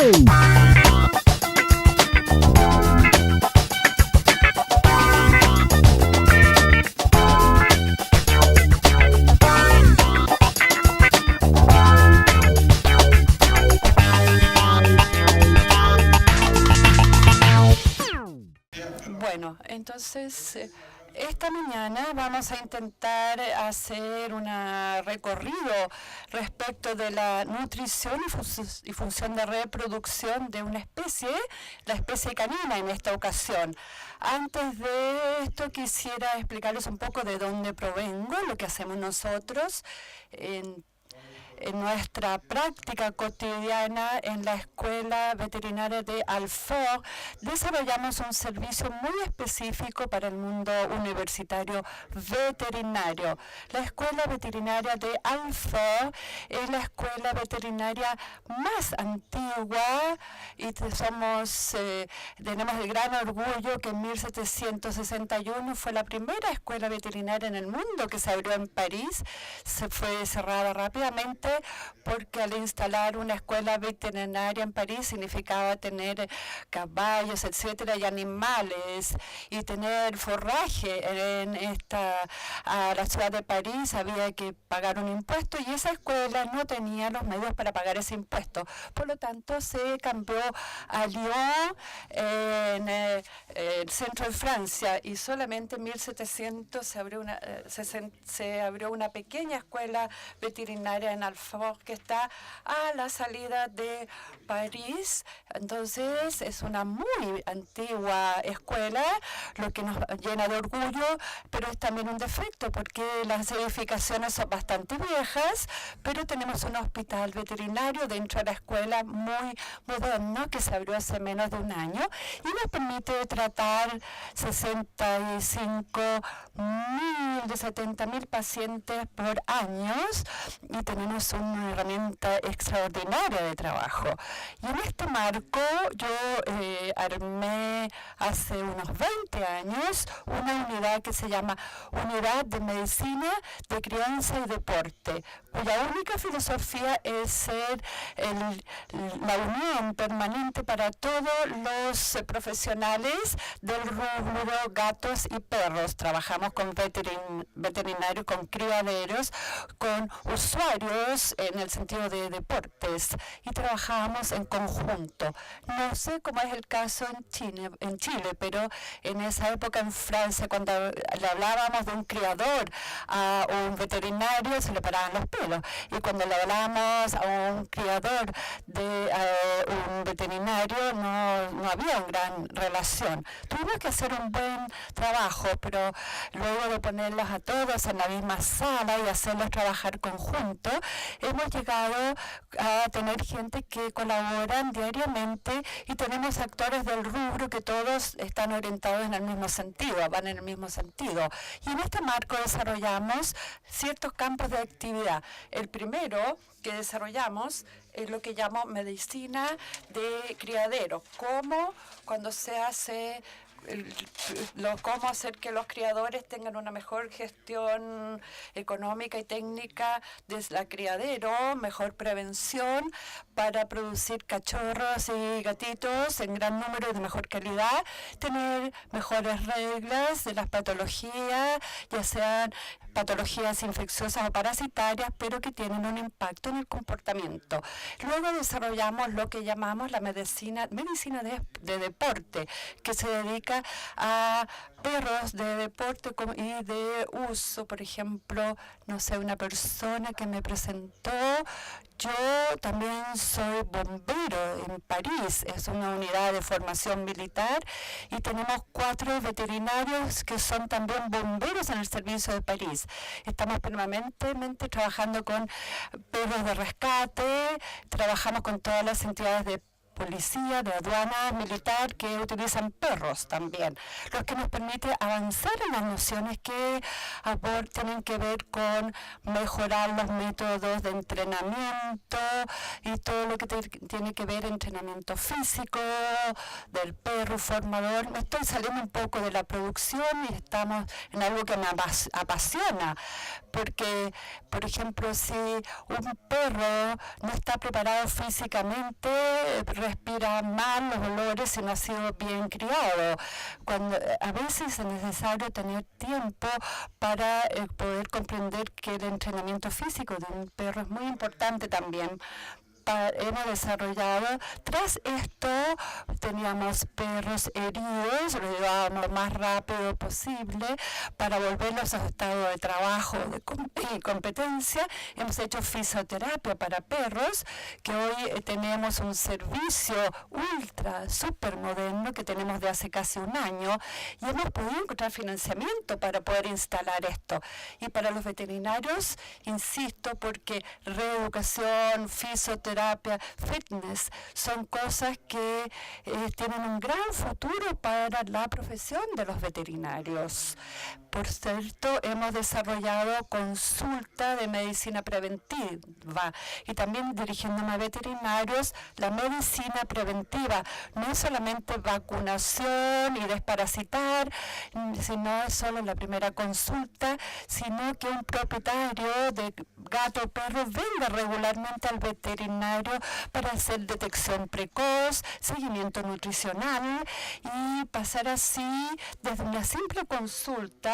Bueno, entonces esta mañana vamos a intentar hacer un recorrido respecto de la nutrición y función de reproducción de una especie, la especie canina en esta ocasión. Antes de esto quisiera explicarles un poco de dónde provengo, lo que hacemos nosotros en nuestra práctica cotidiana en la Escuela Veterinaria de Alfort. Desarrollamos un servicio muy específico para el mundo universitario veterinario. La Escuela Veterinaria de Alfort es la escuela veterinaria más antigua y tenemos el gran orgullo que en 1761 fue la primera escuela veterinaria en el mundo que se abrió en París. Se fue cerrada rápidamente porque al instalar una escuela veterinaria en París significaba tener caballos, etcétera, y animales, y tener forraje en la ciudad de París había que pagar un impuesto y esa escuela no tenía los medios para pagar ese impuesto. Por lo tanto, se cambió a Lyon, en el centro de Francia, y solamente en 1700 se abrió una pequeña escuela veterinaria en Alfort que está a la salida de París. Entonces es una muy antigua escuela, lo que nos llena de orgullo, pero es también un defecto porque las edificaciones son bastante viejas, pero tenemos un hospital veterinario dentro de la escuela muy moderno que se abrió hace menos de un año y nos permite tratar 70.000 pacientes por año y tenemos una herramienta extraordinaria de trabajo. Y en este marco yo armé hace unos 20 años una unidad que se llama Unidad de Medicina de Crianza y Deporte, cuya única filosofía es ser la unión permanente para todos los profesionales del rubro gatos y perros. Trabajamos con veterinarios, con criaderos, con usuarios en el sentido de deportes y trabajamos en conjunto. No sé cómo es el caso en Chile, pero en esa época en Francia, cuando le hablábamos de un criador a un veterinario, se le paraban los pelos. Y cuando le hablábamos a un criador de un veterinario, no había una gran relación. Tuvimos que hacer un buen trabajo, pero luego de ponerlos a todos en la misma sala y hacerlos trabajar conjunto, hemos llegado a tener gente que colaboran diariamente y tenemos actores del rubro que todos están orientados en el mismo sentido, van en el mismo sentido. Y en este marco desarrollamos ciertos campos de actividad. El primero que desarrollamos es lo que llamo medicina de criadero, cómo cuando se hace cómo hacer que los criadores tengan una mejor gestión económica y técnica desde el criadero, mejor prevención para producir cachorros y gatitos en gran número y de mejor calidad, tener mejores reglas de las patologías, ya sean patologías infecciosas o parasitarias, pero que tienen un impacto en el comportamiento. Luego desarrollamos lo que llamamos la medicina de deporte, que se dedica a perros de deporte y de uso. Por ejemplo, no sé, una persona que me presentó, yo también soy bombero en París, es una unidad de formación militar y tenemos 4 veterinarios que son también bomberos en el servicio de París. Estamos permanentemente trabajando con perros de rescate, trabajamos con todas las entidades de policía, de aduana militar que utilizan perros también, lo que nos permite avanzar en las nociones que tienen que ver con mejorar los métodos de entrenamiento y todo lo que tiene que ver entrenamiento físico del perro formador. Me estoy saliendo un poco de la producción y estamos en algo que me apasiona, porque, por ejemplo, si un perro no está preparado físicamente, respira mal los olores si no ha sido bien criado. A veces es necesario tener tiempo para poder comprender que el entrenamiento físico de un perro es muy importante también. Hemos desarrollado, tras esto teníamos perros heridos, lo llevábamos lo más rápido posible para volverlos a su estado de trabajo y competencia. Hemos hecho fisioterapia para perros, que hoy tenemos un servicio súper moderno que tenemos de hace casi un año, y hemos podido encontrar financiamiento para poder instalar esto. Y para los veterinarios, insisto, porque reeducación, fisioterapia, fitness, son cosas que tienen un gran futuro para la profesión de los veterinarios. Por cierto, hemos desarrollado consulta de medicina preventiva y también dirigiéndome a veterinarios, la medicina preventiva no es solamente vacunación y desparasitar, sino es solo la primera consulta, sino que un propietario de gato o perro venga regularmente al veterinario para hacer detección precoz, seguimiento nutricional y pasar así desde una simple consulta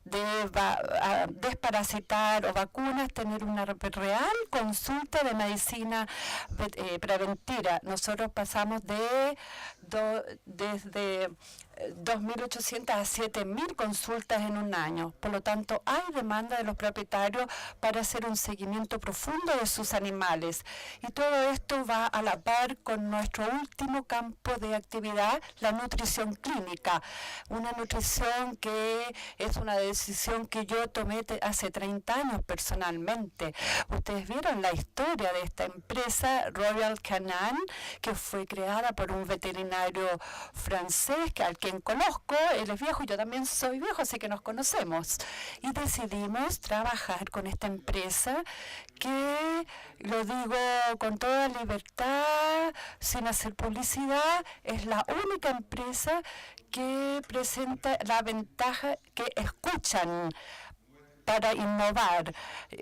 de desparasitar o vacunas, tener una real consulta de medicina preventiva. Nosotros pasamos desde 2.800 a 7.000 consultas en un año. Por lo tanto, hay demanda de los propietarios para hacer un seguimiento profundo de sus animales. Y todo esto va a la par con nuestro último campo de actividad, la nutrición clínica. Una nutrición que es una decisión que yo tomé hace 30 años personalmente. Ustedes vieron la historia de esta empresa, Royal Canin, que fue creada por un veterinario francés al que conozco. Él es viejo y yo también soy viejo, así que nos conocemos. Y decidimos trabajar con esta empresa que, lo digo con toda libertad, sin hacer publicidad, es la única empresa que presenta la ventaja que escuchan para innovar.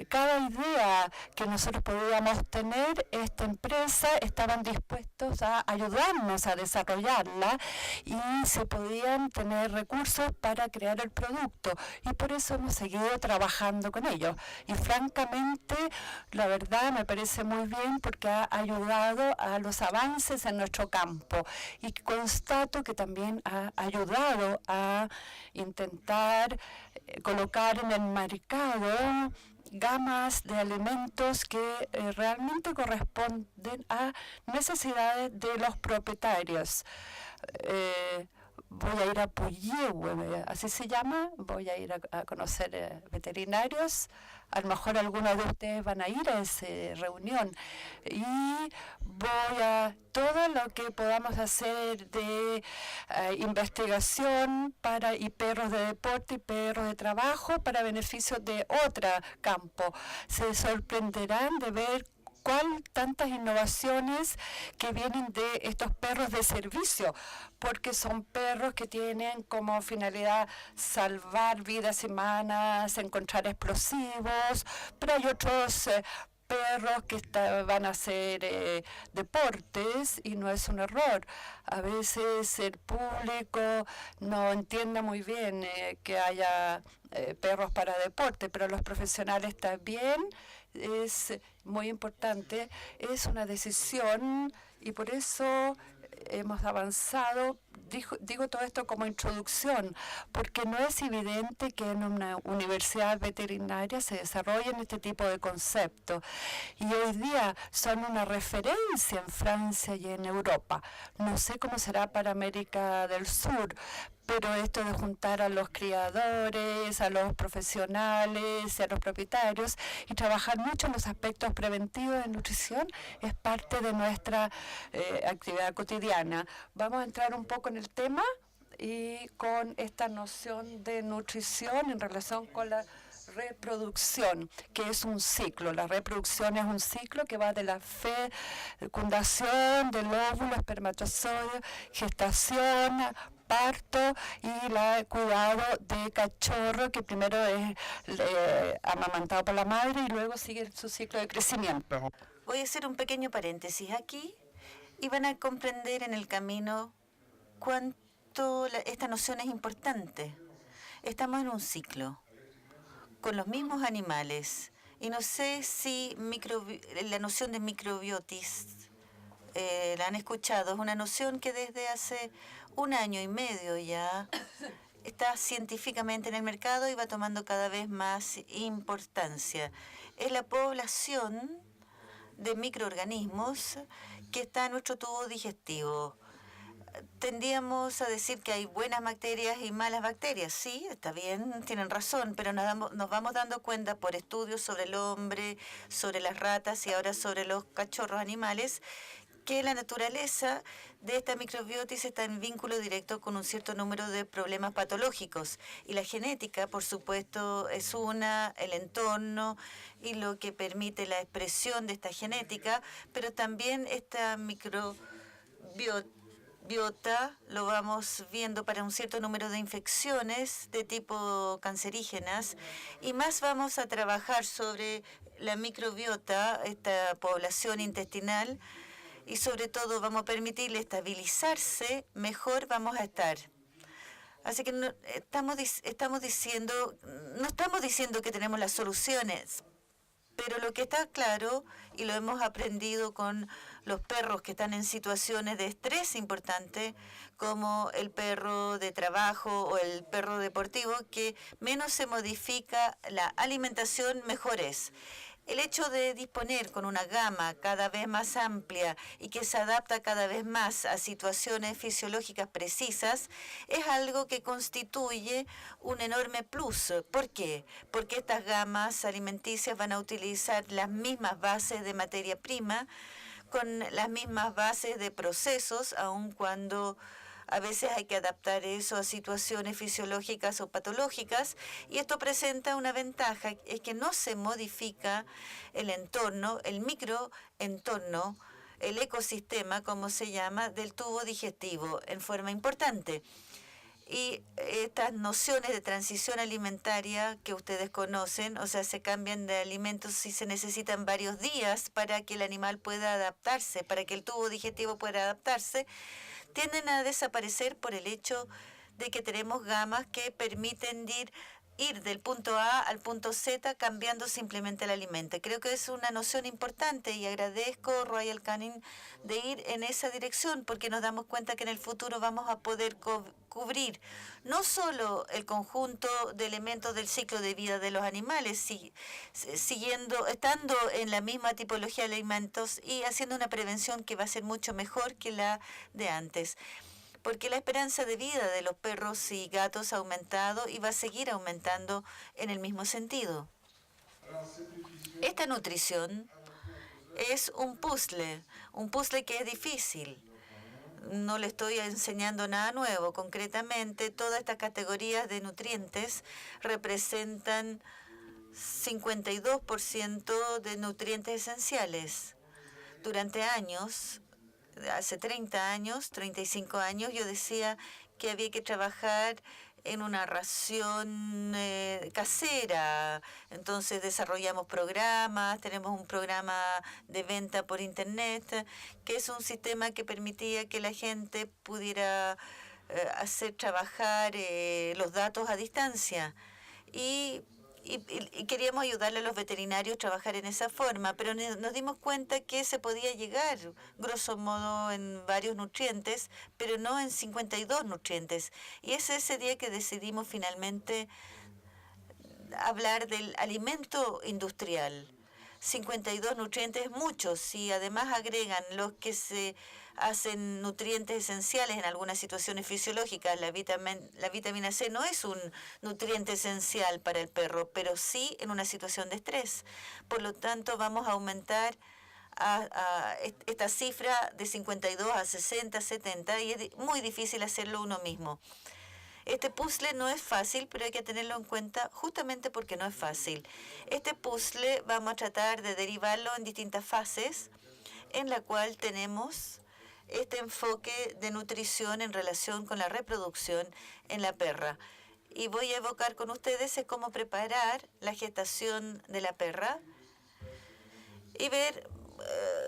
Cada idea que nosotros podíamos tener, esta empresa estaban dispuestos a ayudarnos a desarrollarla y se podían tener recursos para crear el producto. Y por eso hemos seguido trabajando con ellos. Y francamente, la verdad me parece muy bien porque ha ayudado a los avances en nuestro campo. Y constato que también ha ayudado a intentar colocar en el mercado gamas de alimentos que realmente corresponden a necesidades de los propietarios. Voy a ir a Puyehue, así se llama, voy a ir a conocer veterinarios. A lo mejor algunos de ustedes van a ir a esa reunión y voy a todo lo que podamos hacer de investigación y perros de deporte y perros de trabajo para beneficio de otro campo. Se sorprenderán de ver tantas innovaciones que vienen de estos perros de servicio, porque son perros que tienen como finalidad salvar vidas humanas, encontrar explosivos, pero hay otros perros que van a hacer deportes y no es un error. A veces el público no entiende muy bien que haya perros para deporte, pero los profesionales también. Es muy importante, es una decisión y por eso hemos avanzado. Digo todo esto como introducción, porque no es evidente que en una universidad veterinaria se desarrollen este tipo de conceptos. Y hoy día son una referencia en Francia y en Europa. No sé cómo será para América del Sur, pero esto de juntar a los criadores, a los profesionales y a los propietarios y trabajar mucho en los aspectos preventivos de nutrición es parte de nuestra actividad cotidiana. Vamos a entrar un poco en el tema y con esta noción de nutrición en relación con la reproducción, que es un ciclo. La reproducción es un ciclo que va de la fecundación del óvulo, espermatozoide, gestación, parto y el cuidado de cachorro, que primero es amamantado por la madre y luego sigue su ciclo de crecimiento. Voy a hacer un pequeño paréntesis aquí. y van a comprender en el camino cuánto esta noción es importante. Estamos en un ciclo con los mismos animales y no sé si la noción de microbiotis la han escuchado. Es una noción que desde hace 1 año y medio ya está científicamente en el mercado y va tomando cada vez más importancia. Es la población de microorganismos que está en nuestro tubo digestivo. Tendíamos a decir que hay buenas bacterias y malas bacterias. Sí, está bien, tienen razón, pero nos vamos dando cuenta por estudios sobre el hombre, sobre las ratas y ahora sobre los cachorros animales, que la naturaleza de esta microbiotis está en vínculo directo con un cierto número de problemas patológicos. Y la genética, por supuesto, es el entorno y lo que permite la expresión de esta genética, pero también esta microbiota lo vamos viendo para un cierto número de infecciones de tipo cancerígenas, y más vamos a trabajar sobre la microbiota, esta población intestinal, y sobre todo vamos a permitirle estabilizarse, mejor vamos a estar. Así que no estamos diciendo que tenemos las soluciones, pero lo que está claro, y lo hemos aprendido con los perros que están en situaciones de estrés importante, como el perro de trabajo o el perro deportivo, que menos se modifica la alimentación, mejor es. El hecho de disponer con una gama cada vez más amplia y que se adapta cada vez más a situaciones fisiológicas precisas es algo que constituye un enorme plus. ¿Por qué? Porque estas gamas alimenticias van a utilizar las mismas bases de materia prima, con las mismas bases de procesos, aun cuando a veces hay que adaptar eso a situaciones fisiológicas o patológicas, y esto presenta una ventaja, es que no se modifica el entorno, el microentorno, el ecosistema, como se llama, del tubo digestivo en forma importante. Y estas nociones de transición alimentaria que ustedes conocen, o sea, se cambian de alimentos si se necesitan varios días para que el animal pueda adaptarse, para que el tubo digestivo pueda adaptarse, tienden a desaparecer por el hecho de que tenemos gamas que permiten ir del punto A al punto Z cambiando simplemente el alimento. Creo que es una noción importante y agradezco, Royal Canin, de ir en esa dirección, porque nos damos cuenta que en el futuro vamos a poder cubrir no solo el conjunto de elementos del ciclo de vida de los animales, estando en la misma tipología de alimentos y haciendo una prevención que va a ser mucho mejor que la de antes. Porque la esperanza de vida de los perros y gatos ha aumentado y va a seguir aumentando en el mismo sentido. Esta nutrición es un puzzle que es difícil. No le estoy enseñando nada nuevo. Concretamente, todas estas categorías de nutrientes representan 52% de nutrientes esenciales. Durante años, hace 30 años, 35 años, yo decía que había que trabajar en una ración casera. Entonces desarrollamos programas, tenemos un programa de venta por internet, que es un sistema que permitía que la gente pudiera hacer trabajar los datos a distancia. Y queríamos ayudarle a los veterinarios a trabajar en esa forma, pero nos dimos cuenta que se podía llegar, grosso modo, en varios nutrientes, pero no en 52 nutrientes. Y es ese día que decidimos finalmente hablar del alimento industrial. 52 nutrientes, muchos, si además agregan los que se hacen nutrientes esenciales en algunas situaciones fisiológicas. La vitamina C no es un nutriente esencial para el perro, pero sí en una situación de estrés. Por lo tanto, vamos a aumentar esta cifra de 52 a 60, 70, y es muy difícil hacerlo uno mismo. Este puzzle no es fácil, pero hay que tenerlo en cuenta justamente porque no es fácil. Este puzzle vamos a tratar de derivarlo en distintas fases, en la cual tenemos este enfoque de nutrición en relación con la reproducción en la perra. Y voy a evocar con ustedes cómo preparar la gestación de la perra y ver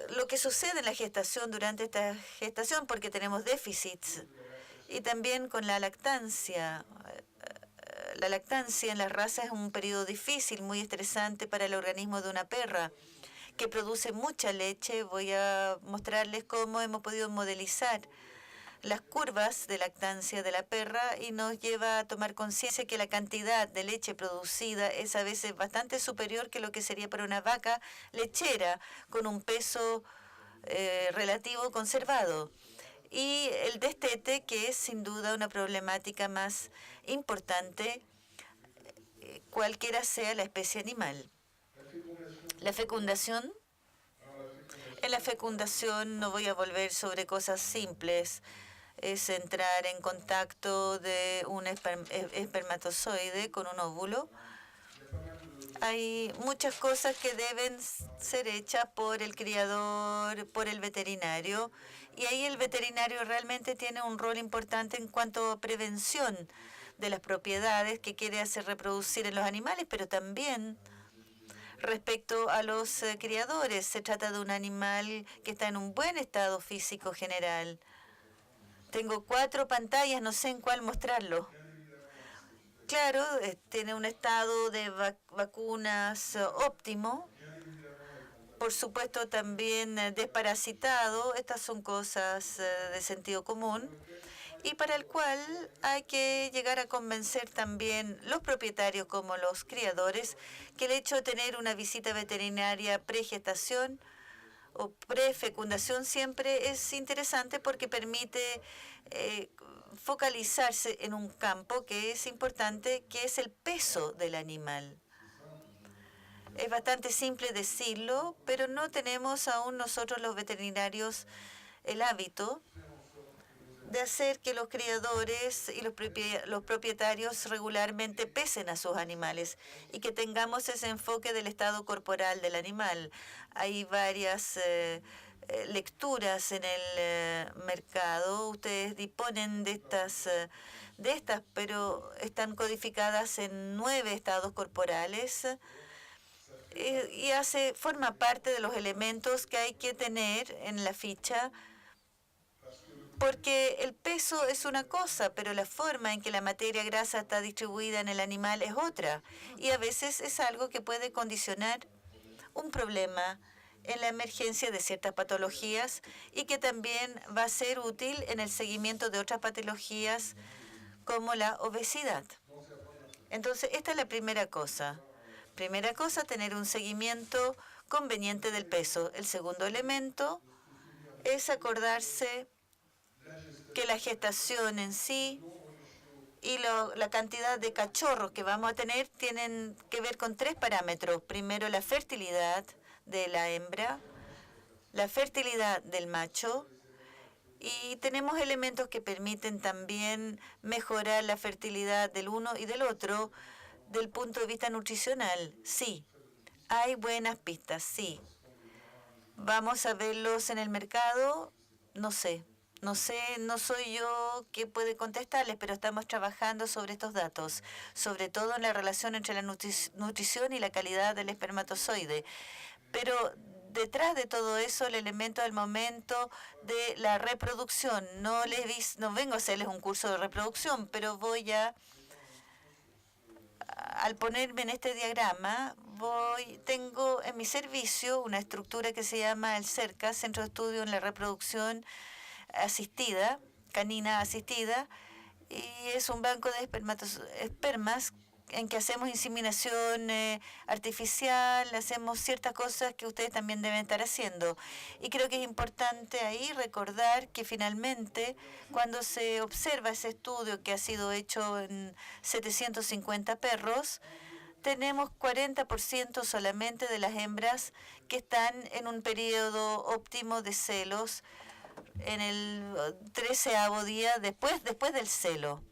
lo que sucede en la gestación durante esta gestación, porque tenemos déficits. Y también con la lactancia. La lactancia en las razas es un periodo difícil, muy estresante para el organismo de una perra, que produce mucha leche. Voy a mostrarles cómo hemos podido modelizar las curvas de lactancia de la perra y nos lleva a tomar conciencia que la cantidad de leche producida es a veces bastante superior que lo que sería para una vaca lechera con un peso relativo conservado. Y el destete, que es sin duda una problemática más importante, cualquiera sea la especie animal. La fecundación. En la fecundación no voy a volver sobre cosas simples. Es entrar en contacto de un espermatozoide con un óvulo. Hay muchas cosas que deben ser hechas por el criador, por el veterinario, y ahí el veterinario realmente tiene un rol importante en cuanto a prevención de las propiedades que quiere hacer reproducir en los animales, pero también respecto a los criadores. Se trata de un animal que está en un buen estado físico general. Tengo 4 pantallas, no sé en cuál mostrarlo. Claro, tiene un estado de vacunas óptimo. Por supuesto, también desparasitado. Estas son cosas de sentido común. Y para el cual hay que llegar a convencer también los propietarios como los criadores que el hecho de tener una visita veterinaria pregestación o prefecundación siempre es interesante porque permite focalizarse en un campo que es importante, que es el peso del animal. Es bastante simple decirlo, pero no tenemos aún nosotros los veterinarios el hábito de hacer que los criadores y los propietarios regularmente pesen a sus animales y que tengamos ese enfoque del estado corporal del animal. Hay varias lecturas en el mercado. Ustedes disponen de estas, pero están codificadas en 9 estados corporales y forma parte de los elementos que hay que tener en la ficha, porque el peso es una cosa, pero la forma en que la materia grasa está distribuida en el animal es otra. Y a veces es algo que puede condicionar un problema en la emergencia de ciertas patologías y que también va a ser útil en el seguimiento de otras patologías como la obesidad. Entonces, esta es la primera cosa. Primera cosa, tener un seguimiento conveniente del peso. El segundo elemento es acordarse que la gestación en sí y la cantidad de cachorros que vamos a tener tienen que ver con 3 parámetros. Primero, la fertilidad de la hembra, la fertilidad del macho, y tenemos elementos que permiten también mejorar la fertilidad del uno y del otro del punto de vista nutricional. Sí, hay buenas pistas, sí. ¿Vamos a verlos en el mercado? No sé. No soy yo que puede contestarles, pero estamos trabajando sobre estos datos, sobre todo en la relación entre la nutrición y la calidad del espermatozoide. Pero detrás de todo eso, el elemento del momento de la reproducción. No vengo a hacerles un curso de reproducción, pero al ponerme en este diagrama, tengo en mi servicio una estructura que se llama el CERCA, Centro de Estudio en la Reproducción Asistida, canina asistida, y es un banco de espermas en que hacemos inseminación artificial, hacemos ciertas cosas que ustedes también deben estar haciendo. Y creo que es importante ahí recordar que finalmente, cuando se observa ese estudio que ha sido hecho en 750 perros, tenemos 40% solamente de las hembras que están en un periodo óptimo de celos en el 13º día después del celo.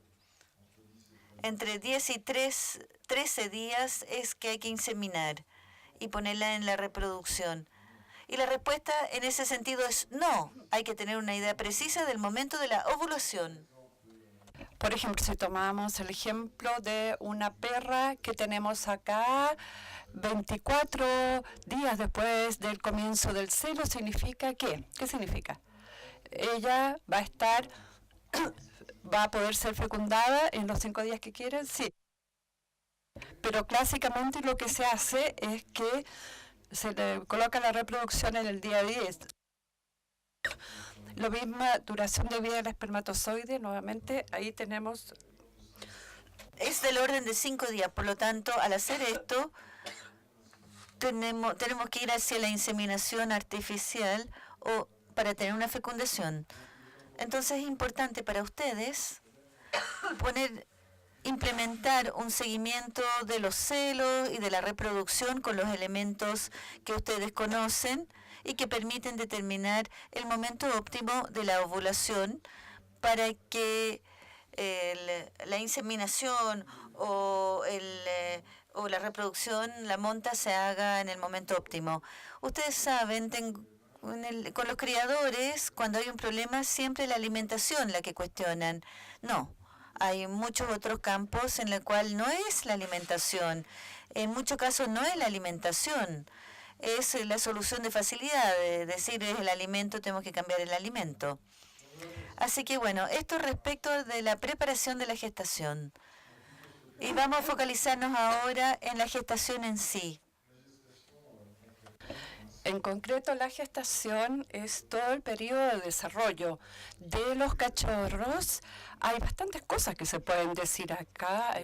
Entre 10 y 13 días es que hay que inseminar y ponerla en la reproducción. Y la respuesta en ese sentido es no. Hay que tener una idea precisa del momento de la ovulación. Por ejemplo, si tomamos el ejemplo de una perra que tenemos acá, 24 días después del comienzo del celo significa ¿qué? ¿Qué significa? Ella va a estar, va a poder ser fecundada en los 5 días que quieran, sí. Pero clásicamente lo que se hace es que se le coloca la reproducción en el día 10. La misma duración de vida del espermatozoide, nuevamente, ahí tenemos... Es del orden de 5 días, por lo tanto, al hacer esto, tenemos que ir hacia la inseminación artificial o para tener una fecundación. Entonces es importante para ustedes implementar un seguimiento de los celos y de la reproducción con los elementos que ustedes conocen y que permiten determinar el momento óptimo de la ovulación para que la inseminación o la reproducción, la monta, se haga en el momento óptimo. Ustedes saben, con los criadores, cuando hay un problema, siempre la alimentación la que cuestionan. No, hay muchos otros campos en los cuales no es la alimentación. En muchos casos no es la alimentación, es la solución de facilidad, es decir, es el alimento, tenemos que cambiar el alimento. Así que bueno, esto respecto de la preparación de la gestación. Y vamos a focalizarnos ahora en la gestación en sí. En concreto, la gestación es todo el periodo de desarrollo de los cachorros. Hay bastantes cosas que se pueden decir acá.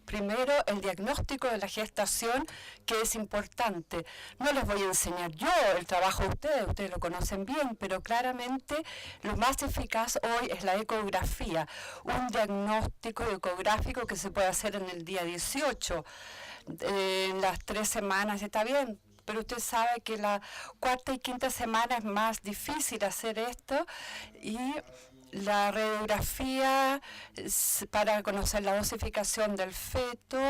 Primero, el diagnóstico de la gestación, que es importante. No les voy a enseñar yo el trabajo de ustedes lo conocen bien, pero claramente lo más eficaz hoy es la ecografía, un diagnóstico ecográfico que se puede hacer en el día 18. En las 3 semanas está bien, pero usted sabe que la 4ª y 5ª semana es más difícil hacer esto, y la radiografía para conocer la osificación del feto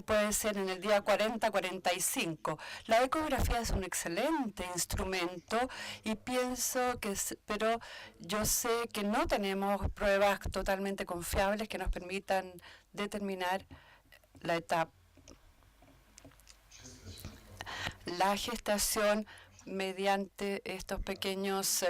puede ser en el día 40-45. La ecografía es un excelente instrumento y pienso que, pero yo sé que no tenemos pruebas totalmente confiables que nos permitan determinar la etapa. La gestación mediante estos pequeños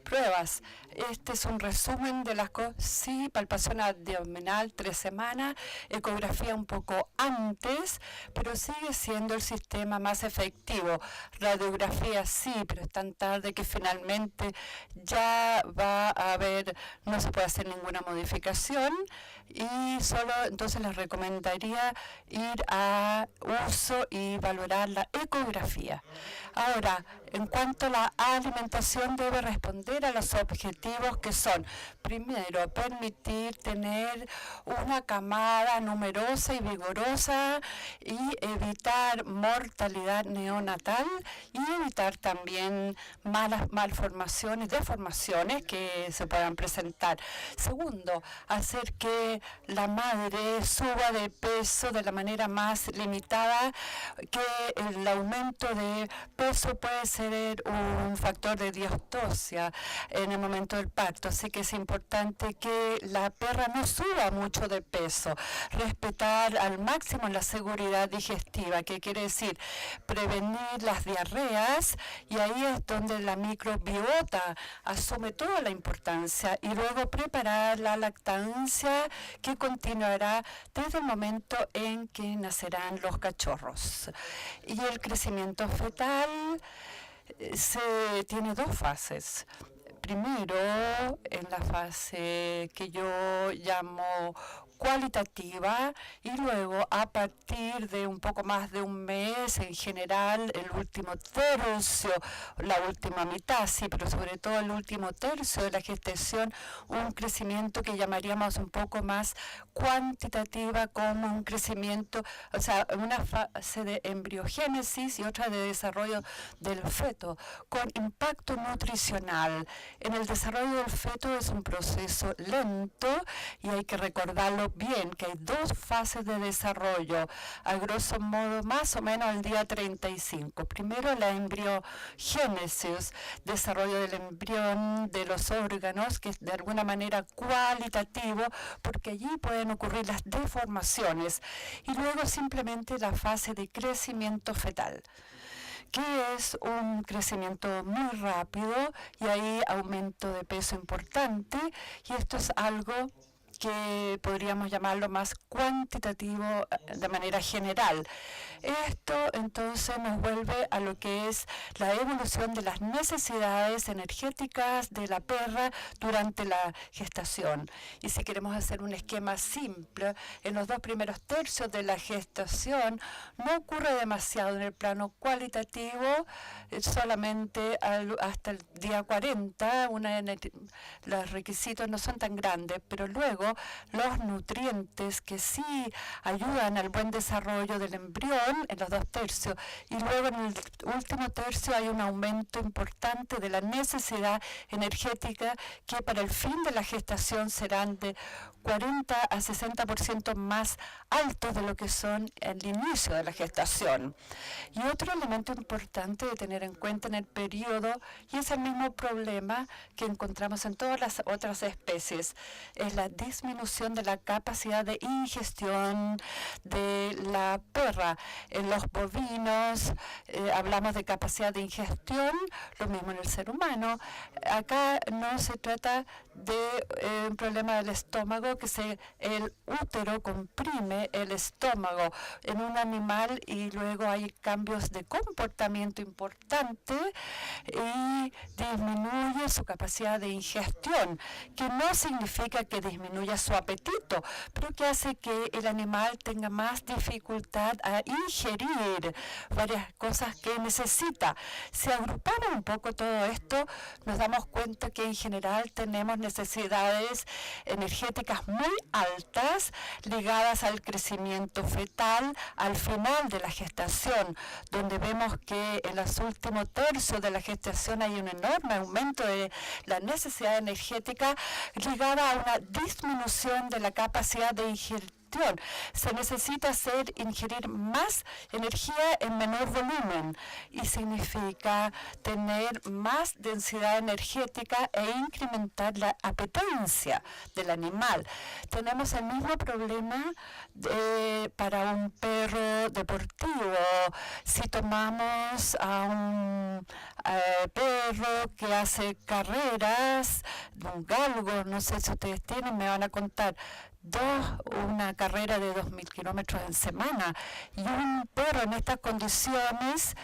pruebas. Este es un resumen de las cosas. Sí, palpación abdominal 3 semanas, ecografía un poco antes, pero sigue siendo el sistema más efectivo. Radiografía sí, pero es tan tarde que finalmente ya va a haber, no se puede hacer ninguna modificación, y solo entonces les recomendaría ir a uso y valorar la ecografía. Ahora, en cuanto a la alimentación, debe responder a los objetivos que son, primero, permitir tener una camada numerosa y vigorosa y evitar mortalidad neonatal y evitar también malformaciones, deformaciones que se puedan presentar. Segundo, hacer que la madre suba de peso de la manera más limitada, que el aumento de peso puede ser un factor de diastosia en el momento del parto, así que es importante que la perra no suba mucho de peso, respetar al máximo la seguridad digestiva, que quiere decir prevenir las diarreas, y ahí es donde la microbiota asume toda la importancia, y luego preparar la lactancia, que continuará desde el momento en que nacerán los cachorros. Y el crecimiento fetal tiene 2 fases. Primero, en la fase que yo llamo cualitativa, y luego a partir de un poco más de un mes, en general el último tercio, la última mitad, sí, pero sobre todo el último tercio de la gestación, un crecimiento que llamaríamos un poco más cuantitativa, como un crecimiento, o sea, una fase de embriogénesis y otra de desarrollo del feto, con impacto nutricional. En el desarrollo del feto es un proceso lento y hay que recordarlo bien que hay 2 fases de desarrollo, a grosso modo más o menos al día 35. Primero la embriogénesis, desarrollo del embrión, de los órganos, que es de alguna manera cualitativo, porque allí pueden ocurrir las deformaciones. Y luego simplemente la fase de crecimiento fetal, que es un crecimiento muy rápido y hay aumento de peso importante, y esto es algo que podríamos llamarlo más cuantitativo de manera general. Esto entonces nos vuelve a lo que es la evolución de las necesidades energéticas de la perra durante la gestación. Y si queremos hacer un esquema simple, en los 2 primeros tercios de la gestación no ocurre demasiado en el plano cualitativo, solamente hasta el día 40, los requisitos no son tan grandes, pero luego los nutrientes que sí ayudan al buen desarrollo del embrión en los 2 tercios, y luego en el último tercio hay un aumento importante de la necesidad energética, que para el fin de la gestación serán de 40 a 60% más altos de lo que son el inicio de la gestación. Y otro elemento importante de tener en cuenta en el periodo, y es el mismo problema que encontramos en todas las otras especies, es la disminución de la capacidad de ingestión de la perra. En los bovinos hablamos de capacidad de ingestión, lo mismo en el ser humano. Acá no se trata de un problema del estómago, que el útero comprime el estómago en un animal y luego hay cambios de comportamiento importante y disminuye su capacidad de ingestión, que no significa que disminuya su apetito, pero que hace que el animal tenga más dificultad a ingerir varias cosas que necesita. Si agrupamos un poco todo esto, nos damos cuenta que en general tenemos necesidades energéticas muy altas ligadas al crecimiento fetal al final de la gestación, donde vemos que en los últimos tercios de la gestación hay un enorme aumento de la necesidad energética ligada a una disminución de la capacidad de ingestión. Se necesita ingerir más energía en menor volumen, y significa tener más densidad energética e incrementar la apetencia del animal. Tenemos el mismo problema para un perro deportivo. Si tomamos a un perro que hace carreras, un galgo, no sé si ustedes tienen, me van a contar, una carrera de 2.000 kilómetros en semana, y un perro en estas condiciones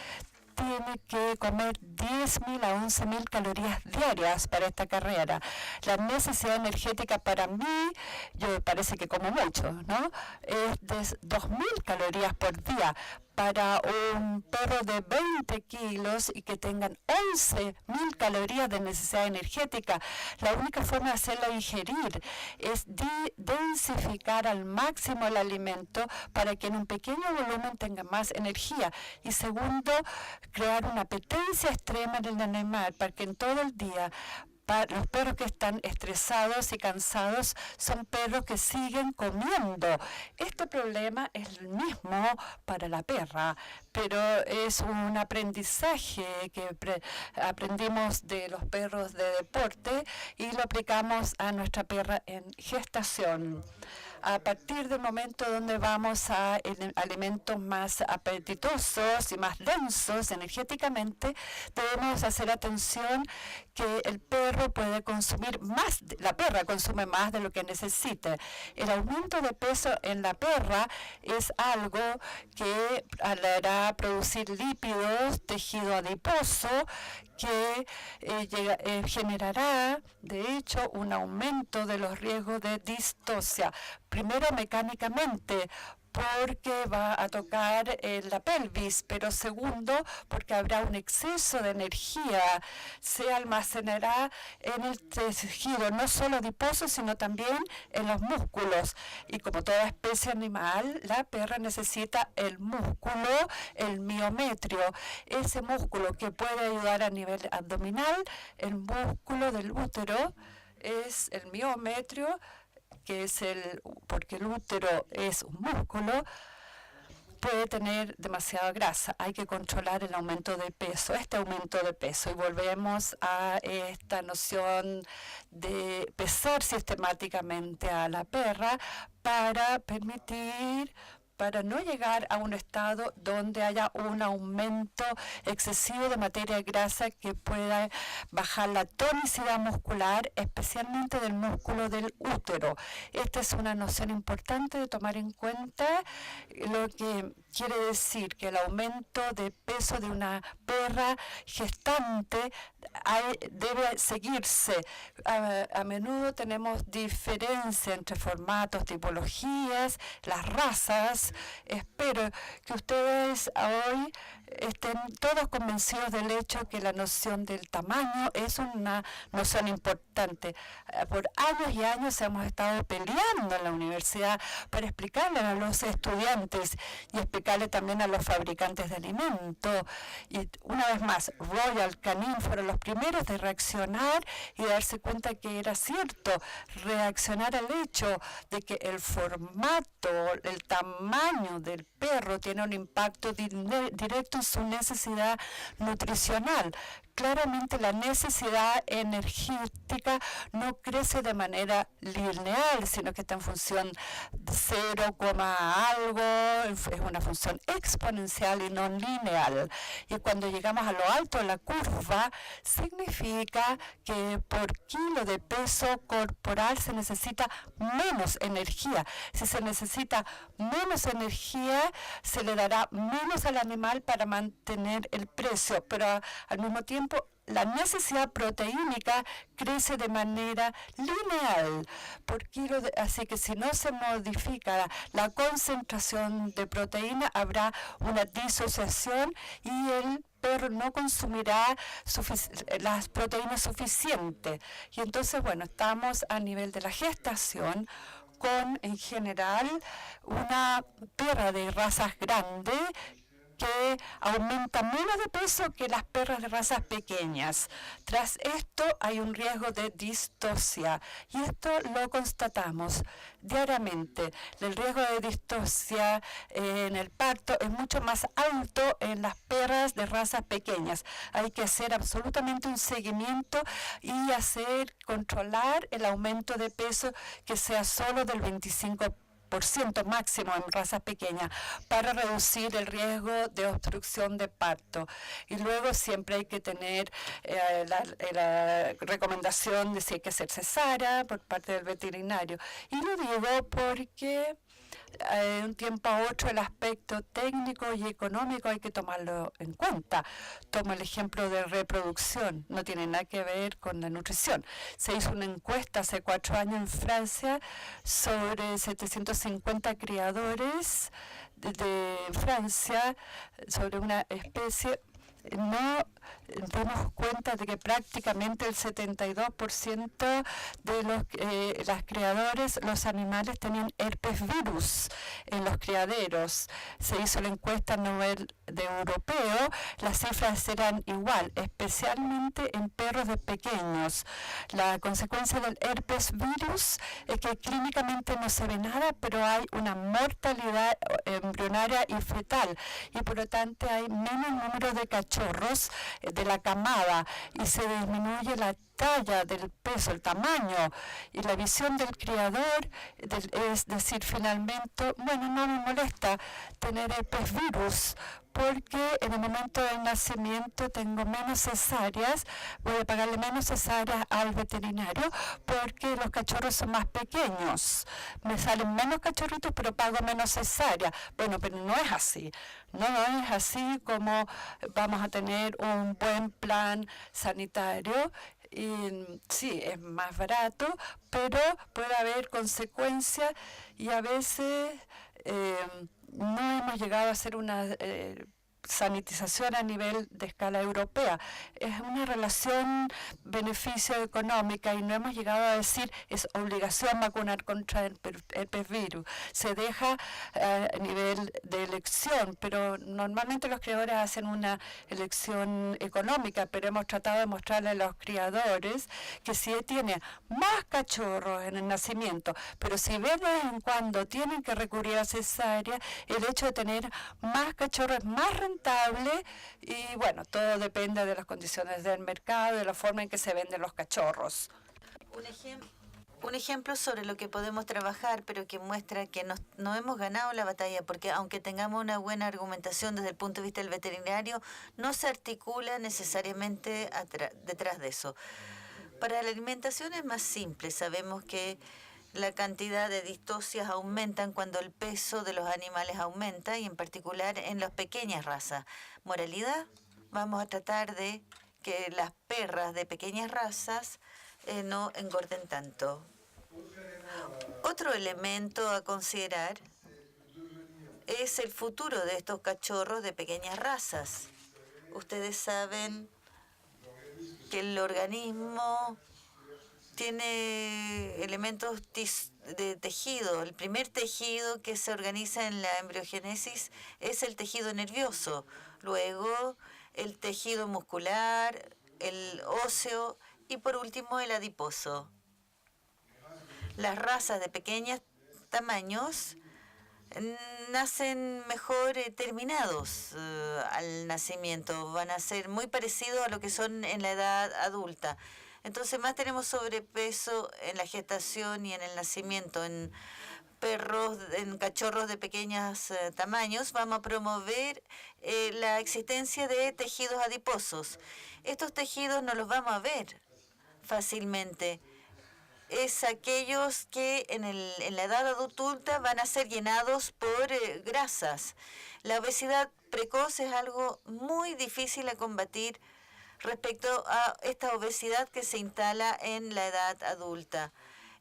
tiene que comer 10.000 a 11.000 calorías diarias para esta carrera. La necesidad energética para mí, yo parece que como mucho, ¿no? Es de 2.000 calorías por día. Para un perro de 20 kilos y que tengan 11.000 calorías de necesidad energética, la única forma de hacerla ingerir es densificar al máximo el alimento para que en un pequeño volumen tenga más energía. Y segundo, crear una apetencia extrema en el animal para que en todo el día los perros que están estresados y cansados son perros que siguen comiendo. Este problema es el mismo para la perra, pero es un aprendizaje que aprendimos de los perros de deporte y lo aplicamos a nuestra perra en gestación. A partir del momento donde vamos a alimentos más apetitosos y más densos energéticamente, debemos hacer atención que el perro puede consumir más, la perra consume más de lo que necesite. El aumento de peso en la perra es algo que hará producir lípidos, tejido adiposo, que generará, de hecho, un aumento de los riesgos de distocia. Primero, mecánicamente, porque va a tocar la pelvis, pero segundo, porque habrá un exceso de energía, se almacenará en el tejido, no solo adiposo, sino también en los músculos. Y como toda especie animal, la perra necesita el músculo, el miometrio, ese músculo que puede ayudar a nivel abdominal. El músculo del útero es el miometrio, porque el útero es un músculo, puede tener demasiada grasa. Hay que controlar el aumento de peso, este aumento de peso. Y volvemos a esta noción de pesar sistemáticamente a la perra para no llegar a un estado donde haya un aumento excesivo de materia grasa que pueda bajar la tonicidad muscular, especialmente del músculo del útero. Esta es una noción importante de tomar en cuenta, lo que quiere decir que el aumento de peso de una perra gestante debe seguirse. A menudo tenemos diferencia entre formatos, tipologías, las razas. Espero que ustedes hoy estén todos convencidos del hecho que la noción del tamaño es una noción importante. Por años y años hemos estado peleando en la universidad para explicarle a los estudiantes y explicarle también a los fabricantes de alimentos. Y una vez más, Royal Canin fueron los primeros de reaccionar y darse cuenta que era cierto, reaccionar al hecho de que el formato, el tamaño del perro tiene un impacto directo en su necesidad nutricional. Claramente la necesidad energética no crece de manera lineal, sino que está en función de 0, algo, es una función exponencial y no lineal. Y cuando llegamos a lo alto de la curva, significa que por kilo de peso corporal se necesita menos energía. Si se necesita menos energía, se le dará menos al animal para mantener el precio, pero al mismo tiempo la necesidad proteínica crece de manera lineal por kilo, así que si no se modifica la concentración de proteína, habrá una disociación y el perro no consumirá las proteínas suficientes. Y entonces, bueno, estamos a nivel de la gestación con, en general, una perra de razas grandes que aumenta menos de peso que las perras de razas pequeñas. Tras esto hay un riesgo de distosia y esto lo constatamos diariamente. El riesgo de distosia en el parto es mucho más alto en las perras de razas pequeñas. Hay que hacer absolutamente un seguimiento y controlar el aumento de peso que sea solo del 25% máximo en razas pequeñas para reducir el riesgo de obstrucción de parto. Y luego siempre hay que tener la recomendación de si hay que hacer cesárea por parte del veterinario. Y lo digo porque de un tiempo a otro el aspecto técnico y económico hay que tomarlo en cuenta. Tomo el ejemplo de reproducción, no tiene nada que ver con la nutrición. Se hizo una encuesta hace 4 años en Francia sobre 750 criadores de Francia sobre una especie. No dimos cuenta de que prácticamente el 72% de las criadores, los animales, tenían herpes virus en los criaderos. Se hizo la encuesta a nivel europeo, las cifras eran igual, especialmente en perros de pequeños. La consecuencia del herpes virus es que clínicamente no se ve nada, pero hay una mortalidad embrionaria y fetal, y por lo tanto hay menos número de cachorros de la camada y se disminuye la talla del peso, el tamaño y la visión del criador, es decir, finalmente, bueno, no me molesta tener herpes virus porque en el momento del nacimiento tengo menos cesáreas, voy a pagarle menos cesáreas al veterinario porque los cachorros son más pequeños. Me salen menos cachorritos, pero pago menos cesáreas. Bueno, pero no es así. No es así como vamos a tener un buen plan sanitario. Y sí, es más barato, pero puede haber consecuencias y a veces no hemos llegado a hacer una sanitización a nivel de escala europea. Es una relación beneficio económica y no hemos llegado a decir es obligación vacunar contra el herpes virus. Se deja a nivel de elección, pero normalmente los criadores hacen una elección económica, pero hemos tratado de mostrarle a los criadores que si tiene más cachorros en el nacimiento, pero si ven de vez en cuando tienen que recurrir a cesárea, el hecho de tener más cachorros es más rentable y bueno, todo depende de las condiciones del mercado, de la forma en que se venden los cachorros. Un ejemplo sobre lo que podemos trabajar, pero que muestra que no hemos ganado la batalla, porque aunque tengamos una buena argumentación desde el punto de vista del veterinario, no se articula necesariamente detrás de eso. Para la alimentación es más simple. Sabemos que la cantidad de distocias aumentan cuando el peso de los animales aumenta, y en particular en las pequeñas razas. Moralidad, vamos a tratar de que las perras de pequeñas razas no engorden tanto. Otro elemento a considerar es el futuro de estos cachorros de pequeñas razas. Ustedes saben que el organismo tiene elementos de tejido. El primer tejido que se organiza en la embriogénesis es el tejido nervioso. Luego, el tejido muscular, el óseo y por último el adiposo. Las razas de pequeños tamaños nacen mejor terminados al nacimiento. Van a ser muy parecidos a lo que son en la edad adulta. Entonces, más tenemos sobrepeso en la gestación y en el nacimiento. En perros, en cachorros de pequeños tamaños, vamos a promover la existencia de tejidos adiposos. Estos tejidos no los vamos a ver fácilmente. Es aquellos que en la edad adulta van a ser llenados por grasas. La obesidad precoz es algo muy difícil a combatir respecto a esta obesidad que se instala en la edad adulta.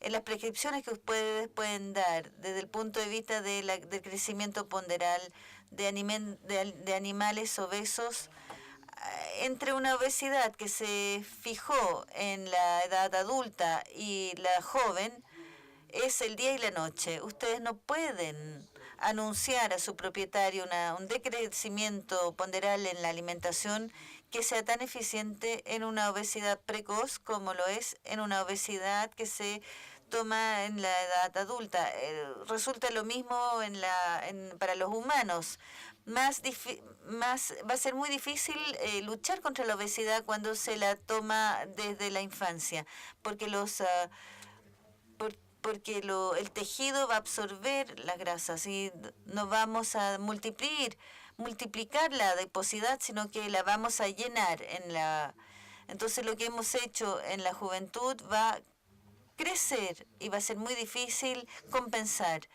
En las prescripciones que ustedes pueden dar desde el punto de vista del crecimiento ponderal de animales obesos, entre una obesidad que se fijó en la edad adulta y la joven, es el día y la noche. Ustedes no pueden anunciar a su propietario un decrecimiento ponderal en la alimentación que sea tan eficiente en una obesidad precoz como lo es en una obesidad que se toma en la edad adulta. Resulta lo mismo para los humanos. Va a ser muy difícil luchar contra la obesidad cuando se la toma desde la infancia, porque el tejido va a absorber las grasas y no vamos a multiplicar la adiposidad, sino que la vamos a llenar Entonces, lo que hemos hecho en la juventud va a crecer y va a ser muy difícil compensar.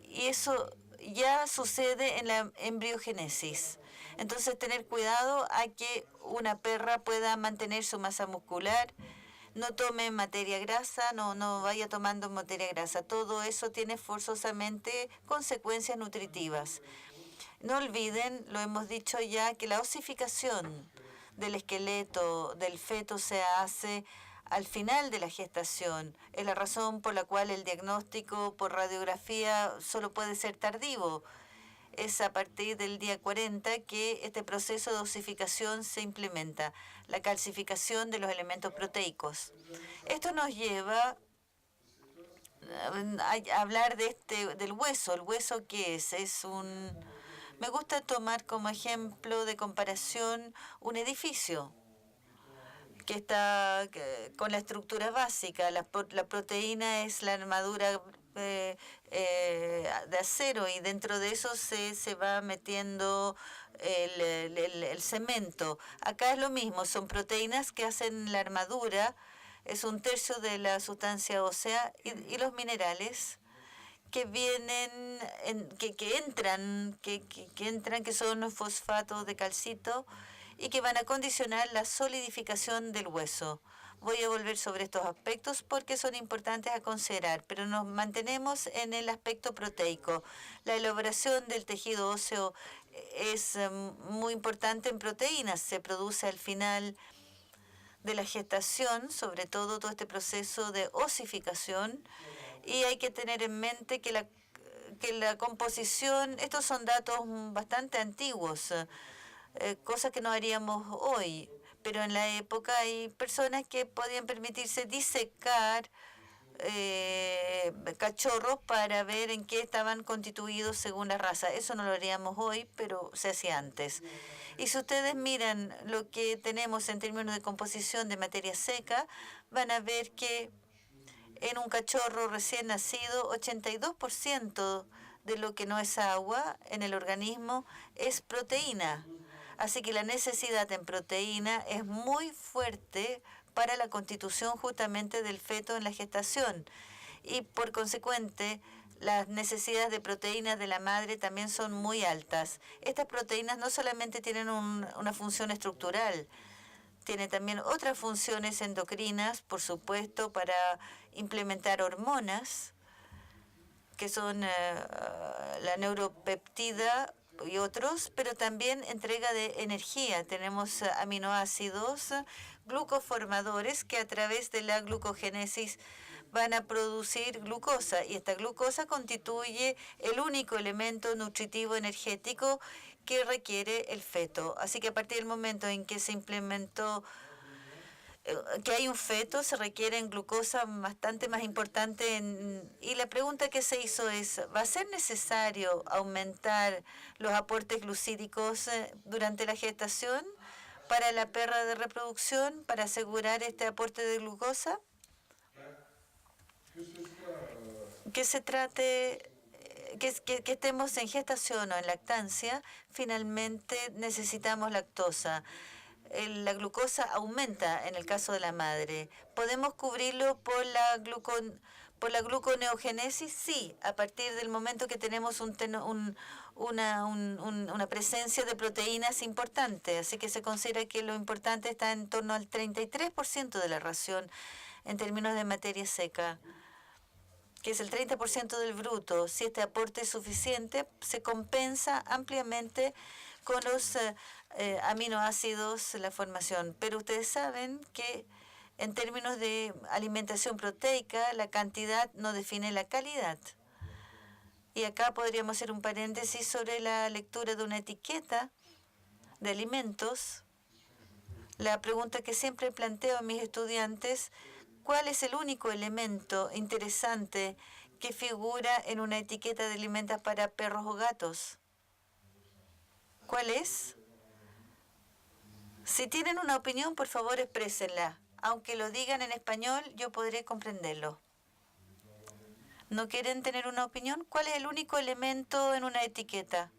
Y eso ya sucede en la embriogénesis. Entonces, tener cuidado a que una perra pueda mantener su masa muscular, no tome materia grasa, no vaya tomando materia grasa. Todo eso tiene forzosamente consecuencias nutritivas. No olviden, lo hemos dicho ya, que la osificación del esqueleto del feto se hace al final de la gestación. Es la razón por la cual el diagnóstico por radiografía solo puede ser tardío. Es a partir del día 40 que este proceso de osificación se implementa, la calcificación de los elementos proteicos. Esto nos lleva a hablar del hueso. ¿El hueso qué es? Me gusta tomar como ejemplo de comparación un edificio que está con la estructura básica. La proteína es la armadura de acero y dentro de eso se va metiendo el cemento. Acá es lo mismo, son proteínas que hacen la armadura, es un tercio de la sustancia ósea y los minerales que vienen, que entran, que son los fosfatos de calcito y que van a condicionar la solidificación del hueso. Voy a volver sobre estos aspectos porque son importantes a considerar, pero nos mantenemos en el aspecto proteico. La elaboración del tejido óseo es muy importante en proteínas. Se produce al final de la gestación, sobre todo este proceso de osificación, y hay que tener en mente que la composición, estos son datos bastante antiguos, cosas que no haríamos hoy, pero en la época hay personas que podían permitirse disecar cachorros para ver en qué estaban constituidos según la raza. Eso no lo haríamos hoy, pero se hacía antes. Y si ustedes miran lo que tenemos en términos de composición de materia seca, van a ver que en un cachorro recién nacido, 82% de lo que no es agua en el organismo es proteína. Así que la necesidad en proteína es muy fuerte para la constitución justamente del feto en la gestación. Y por consecuente, las necesidades de proteínas de la madre también son muy altas. Estas proteínas no solamente tienen una función estructural, tiene también otras funciones endocrinas, por supuesto, para implementar hormonas, que son la neuropeptida y otros, pero también entrega de energía. Tenemos aminoácidos glucoformadores que a través de la glucogénesis van a producir glucosa, y esta glucosa constituye el único elemento nutritivo energético que requiere el feto. Así que a partir del momento en que se implementó que hay un feto, se requiere en glucosa bastante más importante. Y la pregunta que se hizo es, ¿va a ser necesario aumentar los aportes glucídicos durante la gestación para la perra de reproducción para asegurar este aporte de glucosa? Que se trate, que estemos en gestación o en lactancia, finalmente necesitamos lactosa. La glucosa aumenta en el caso de la madre. ¿Podemos cubrirlo por la gluconeogénesis? Sí, a partir del momento que tenemos una presencia de proteínas importante. Así que se considera que lo importante está en torno al 33% de la ración en términos de materia seca, que es el 30% del bruto. Si este aporte es suficiente, se compensa ampliamente con los aminoácidos, la formación. Pero ustedes saben que en términos de alimentación proteica, la cantidad no define la calidad. Y acá podríamos hacer un paréntesis sobre la lectura de una etiqueta de alimentos. La pregunta que siempre planteo a mis estudiantes: ¿cuál es el único elemento interesante que figura en una etiqueta de alimentos para perros o gatos? ¿Cuál es? Si tienen una opinión, por favor, exprésenla. Aunque lo digan en español, yo podré comprenderlo. ¿No quieren tener una opinión? ¿Cuál es el único elemento en una etiqueta?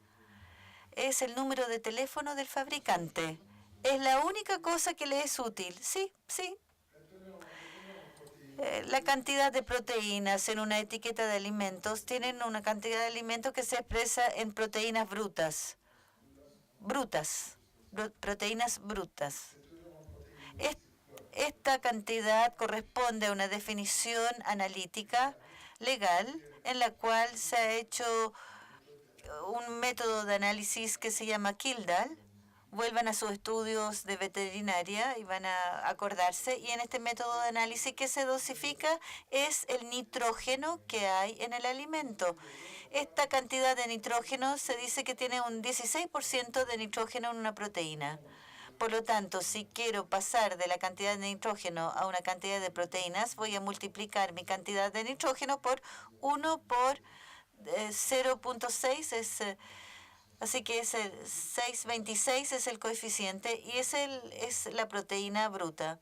Es el número de teléfono del fabricante. ¿Es la única cosa que le es útil? Sí, sí. La cantidad de proteínas en una etiqueta de alimentos tienen una cantidad de alimentos que se expresa en proteínas brutas. Proteínas brutas. Esta cantidad corresponde a una definición analítica legal en la cual se ha hecho un método de análisis que se llama Kildare. Vuelvan a sus estudios de veterinaria y van a acordarse. Y en este método de análisis que se dosifica es el nitrógeno que hay en el alimento. Esta cantidad de nitrógeno se dice que tiene un 16% de nitrógeno en una proteína. Por lo tanto, si quiero pasar de la cantidad de nitrógeno a una cantidad de proteínas, voy a multiplicar mi cantidad de nitrógeno por 1 por 0.6. Así que es el 626 es el coeficiente y es la proteína bruta.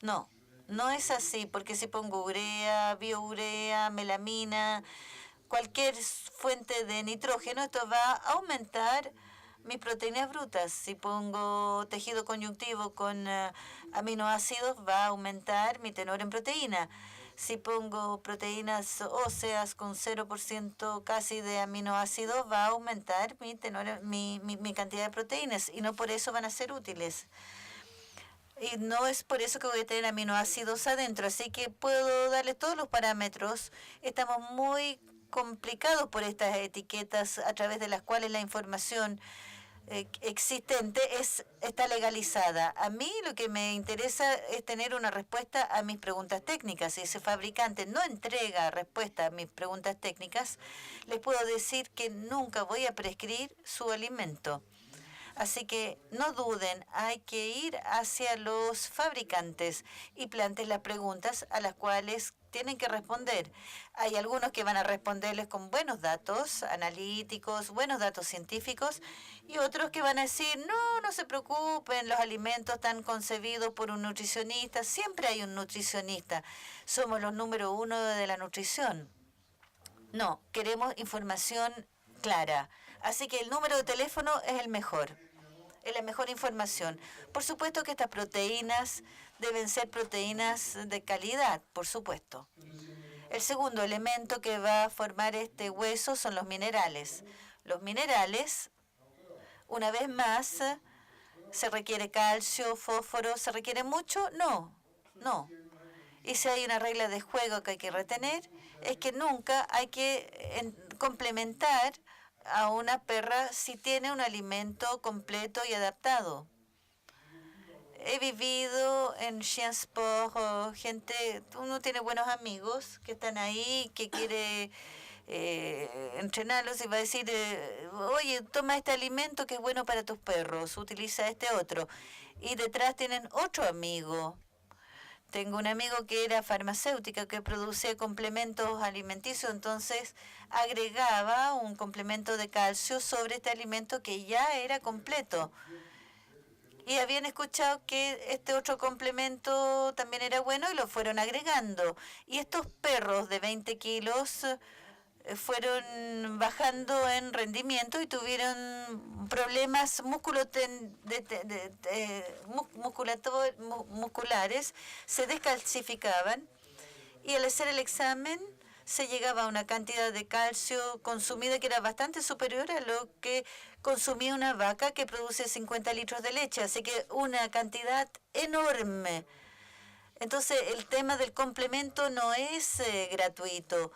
No, no es así, porque si pongo urea, biourea, melamina, cualquier fuente de nitrógeno, esto va a aumentar mis proteínas brutas. Si pongo tejido conjuntivo con aminoácidos, va a aumentar mi tenor en proteína. Si pongo proteínas óseas con 0% casi de aminoácidos, va a aumentar mi cantidad de proteínas y no por eso van a ser útiles. Y no es por eso que voy a tener aminoácidos adentro, así que puedo darle todos los parámetros. Estamos muy complicados por estas etiquetas a través de las cuales la información existente está legalizada. A mí lo que me interesa es tener una respuesta a mis preguntas técnicas. Si ese fabricante no entrega respuesta a mis preguntas técnicas, les puedo decir que nunca voy a prescribir su alimento. Así que no duden, hay que ir hacia los fabricantes y planteen las preguntas a las cuales tienen que responder. Hay algunos que van a responderles con buenos datos analíticos, buenos datos científicos, y otros que van a decir, no, no se preocupen, los alimentos están concebidos por un nutricionista, siempre hay un nutricionista, somos los número 1 de la nutrición. No, queremos información clara. Así que el número de teléfono es el mejor. Es la mejor información. Por supuesto que estas proteínas deben ser proteínas de calidad, por supuesto. El segundo elemento que va a formar este hueso son los minerales. Los minerales, una vez más, ¿se requiere calcio, fósforo? ¿Se requiere mucho? No, no. Y si hay una regla de juego que hay que retener, es que nunca hay que complementar a una perra si tiene un alimento completo y adaptado. He vivido en Chiensport, gente, uno tiene buenos amigos que están ahí, que quiere entrenarlos y va a decir, oye, toma este alimento que es bueno para tus perros, utiliza este otro. Y detrás tienen otro amigo. Tengo un amigo que era farmacéutica, que producía complementos alimenticios, entonces agregaba un complemento de calcio sobre este alimento que ya era completo. Y habían escuchado que este otro complemento también era bueno y lo fueron agregando. Y estos perros de 20 kilos fueron bajando en rendimiento y tuvieron problemas musculares, se descalcificaban y al hacer el examen se llegaba a una cantidad de calcio consumida que era bastante superior a lo que consumía una vaca que produce 50 litros de leche, así que una cantidad enorme. Entonces el tema del complemento no es gratuito.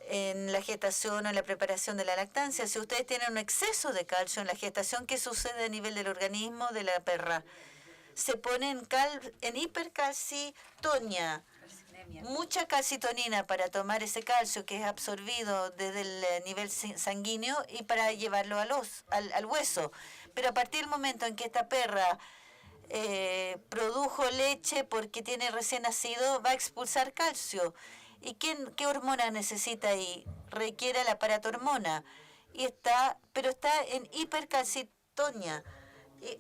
En la gestación o en la preparación de la lactancia, si ustedes tienen un exceso de calcio en la gestación, ¿qué sucede a nivel del organismo de la perra? Se pone en hipercalcitonia, mucha calcitonina para tomar ese calcio que es absorbido desde el nivel sanguíneo y para llevarlo al hueso. Pero a partir del momento en que esta perra produjo leche porque tiene recién nacido, va a expulsar calcio. ¿Y qué hormona necesita ahí? Requiere la paratormona. Pero está en hipercalcitonia,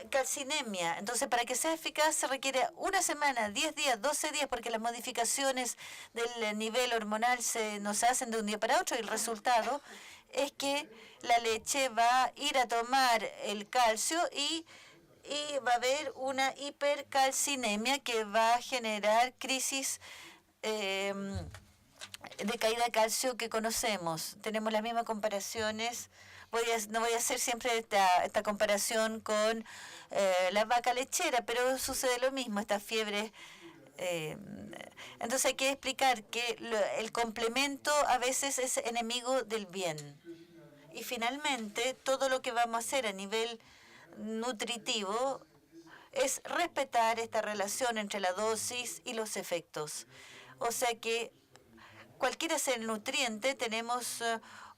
calcinemia. Entonces, para que sea eficaz se requiere una semana, 10 días, 12 días, porque las modificaciones del nivel hormonal no se hacen de un día para otro y el resultado es que la leche va a ir a tomar el calcio y va a haber una hipercalcinemia que va a generar crisis de caída de calcio que conocemos. Tenemos las mismas comparaciones. No voy a hacer siempre esta comparación con la vaca lechera, pero sucede lo mismo, esta fiebre. Entonces hay que explicar que el complemento a veces es enemigo del bien. Y finalmente, todo lo que vamos a hacer a nivel nutritivo es respetar esta relación entre la dosis y los efectos. O sea que cualquiera sea el nutriente, tenemos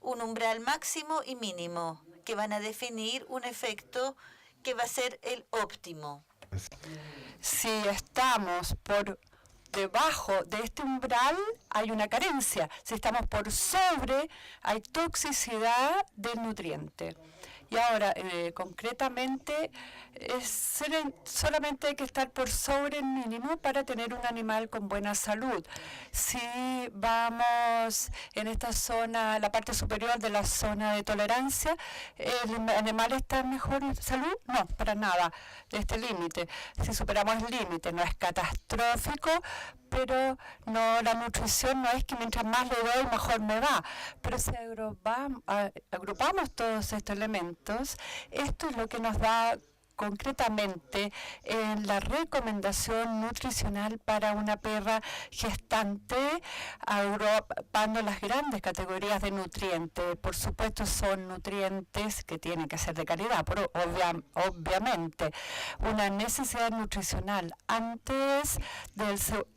un umbral máximo y mínimo que van a definir un efecto que va a ser el óptimo. Si estamos por debajo de este umbral, hay una carencia. Si estamos por sobre, hay toxicidad del nutriente. Y ahora, concretamente, solamente hay que estar por sobre el mínimo para tener un animal con buena salud. Si vamos en esta zona, la parte superior de la zona de tolerancia, ¿el animal está en mejor salud? No, para nada, de este límite. Si superamos el límite, no es catastrófico, pero no, la nutrición no es que mientras más le doy, mejor me va. Pero si agrupamos todos estos elementos, esto es lo que nos da concretamente en la recomendación nutricional para una perra gestante, agrupando las grandes categorías de nutrientes. Por supuesto, son nutrientes que tienen que ser de calidad, pero obviamente una necesidad nutricional antes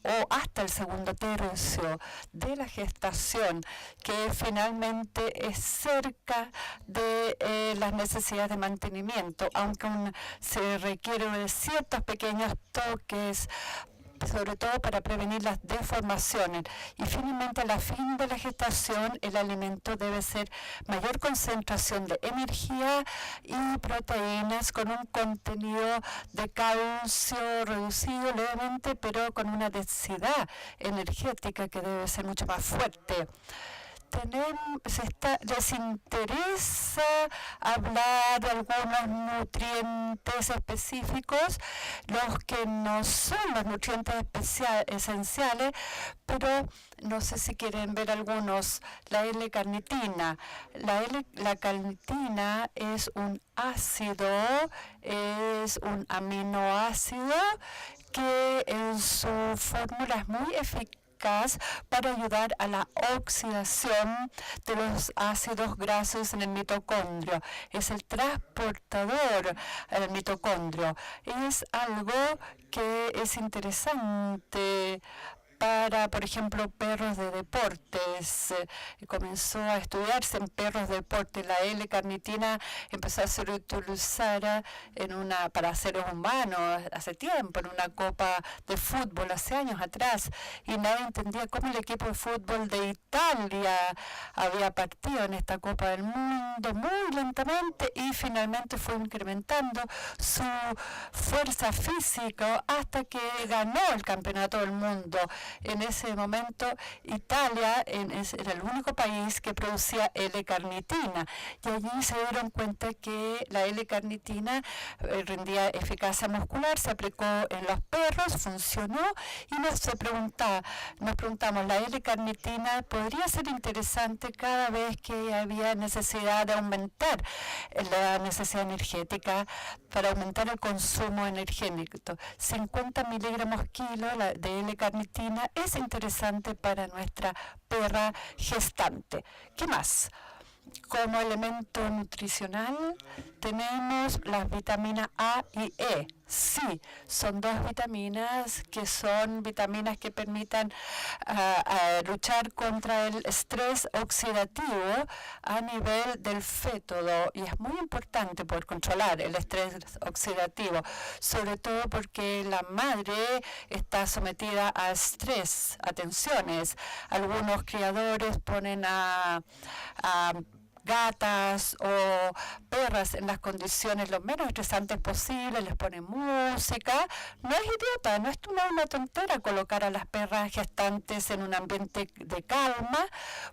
o hasta el segundo tercio de la gestación, que finalmente es cerca de las necesidades de mantenimiento, aunque se requieren de ciertos pequeños toques, sobre todo para prevenir las deformaciones. Y finalmente, a la fin de la gestación, el alimento debe ser mayor concentración de energía y proteínas con un contenido de calcio reducido levemente, pero con una densidad energética que debe ser mucho más fuerte. ¿Les interesa hablar de algunos nutrientes específicos? Los que no son los nutrientes esenciales, pero no sé si quieren ver algunos. La L-carnitina. La carnitina es un ácido, es un aminoácido que en su fórmula es muy eficaz para ayudar a la oxidación de los ácidos grasos en el mitocondrio. Es el transportador del mitocondrio. Es algo que es interesante para, por ejemplo, perros de deportes. Comenzó a estudiarse en perros de deporte. La L-carnitina empezó a ser utilizada para seres humanos hace tiempo, en una copa de fútbol, hace años atrás. Y nadie entendía cómo el equipo de fútbol de Italia había partido en esta Copa del Mundo muy lentamente y finalmente fue incrementando su fuerza física hasta que ganó el campeonato del mundo. En ese momento, Italia era el único país que producía L-carnitina. Y allí se dieron cuenta que la L-carnitina rendía eficacia muscular, se aplicó en los perros, funcionó, y nos preguntamos, ¿la L-carnitina podría ser interesante cada vez que había necesidad de aumentar la necesidad energética para aumentar el consumo energético? 50 miligramos kilo de L-carnitina es interesante para nuestra perra gestante. ¿Qué más? Como elemento nutricional tenemos las vitaminas A y E. Sí, son dos vitaminas que permitan luchar contra el estrés oxidativo a nivel del feto. Y es muy importante poder controlar el estrés oxidativo, sobre todo porque la madre está sometida a estrés, a tensiones. Algunos criadores ponen a gatas o perras en las condiciones lo menos estresantes posibles, les ponen música. No es idiota, no es una tontera colocar a las perras gestantes en un ambiente de calma,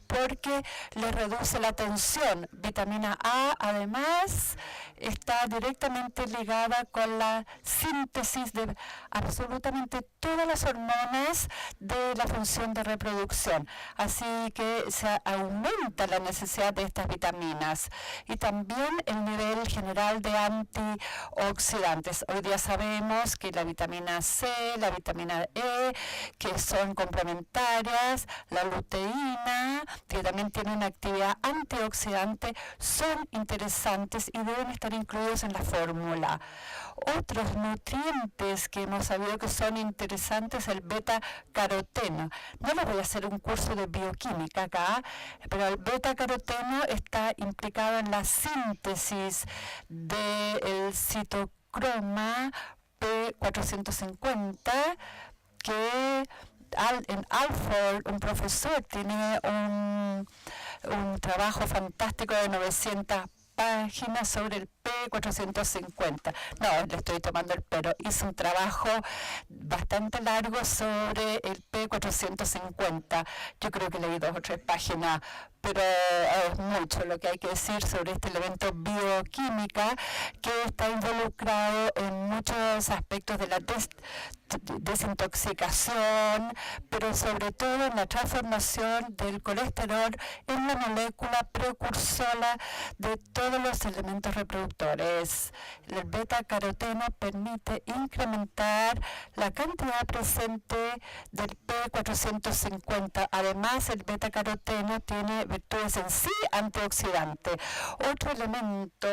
porque les reduce la tensión. Vitamina A, además, está directamente ligada con la síntesis de absolutamente todas las hormonas de la función de reproducción. Así que se aumenta la necesidad de estas vitaminas y también el nivel general de antioxidantes. Hoy día sabemos que la vitamina C, la vitamina E, que son complementarias, la luteína, que también tiene una actividad antioxidante, son interesantes y deben estar incluidos en la fórmula. Otros nutrientes que hemos sabido que son interesantes, el beta-caroteno. No les voy a hacer un curso de bioquímica acá, pero el beta-caroteno está implicado en la síntesis del citocroma P450, que en Alford, un profesor, tiene un trabajo fantástico de 900 páginas sobre el P450. No, le estoy tomando el pelo. Hizo un trabajo bastante largo sobre el P450. Yo creo que leí 2 o 3 páginas, pero es mucho lo que hay que decir sobre este elemento bioquímica que está involucrado en muchos aspectos de la desintoxicación, pero sobre todo en la transformación del colesterol en la molécula precursora de todos los elementos reproductores. El beta-caroteno permite incrementar la cantidad presente del P450. Además, el beta-caroteno tiene virtudes en sí antioxidantes. Otro elemento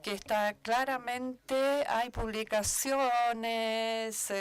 que está claramente, hay publicaciones,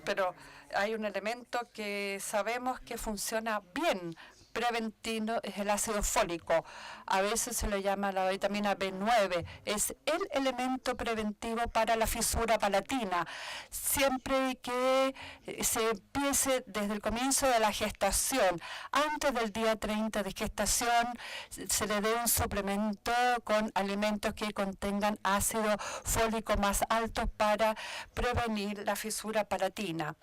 pero hay un elemento que sabemos que funciona bien preventivo, es el ácido fólico. A veces se le llama la vitamina B9. Es el elemento preventivo para la fisura palatina. Siempre que se empiece desde el comienzo de la gestación, antes del día 30 de gestación, se le dé un suplemento con alimentos que contengan ácido fólico más alto para prevenir la fisura palatina.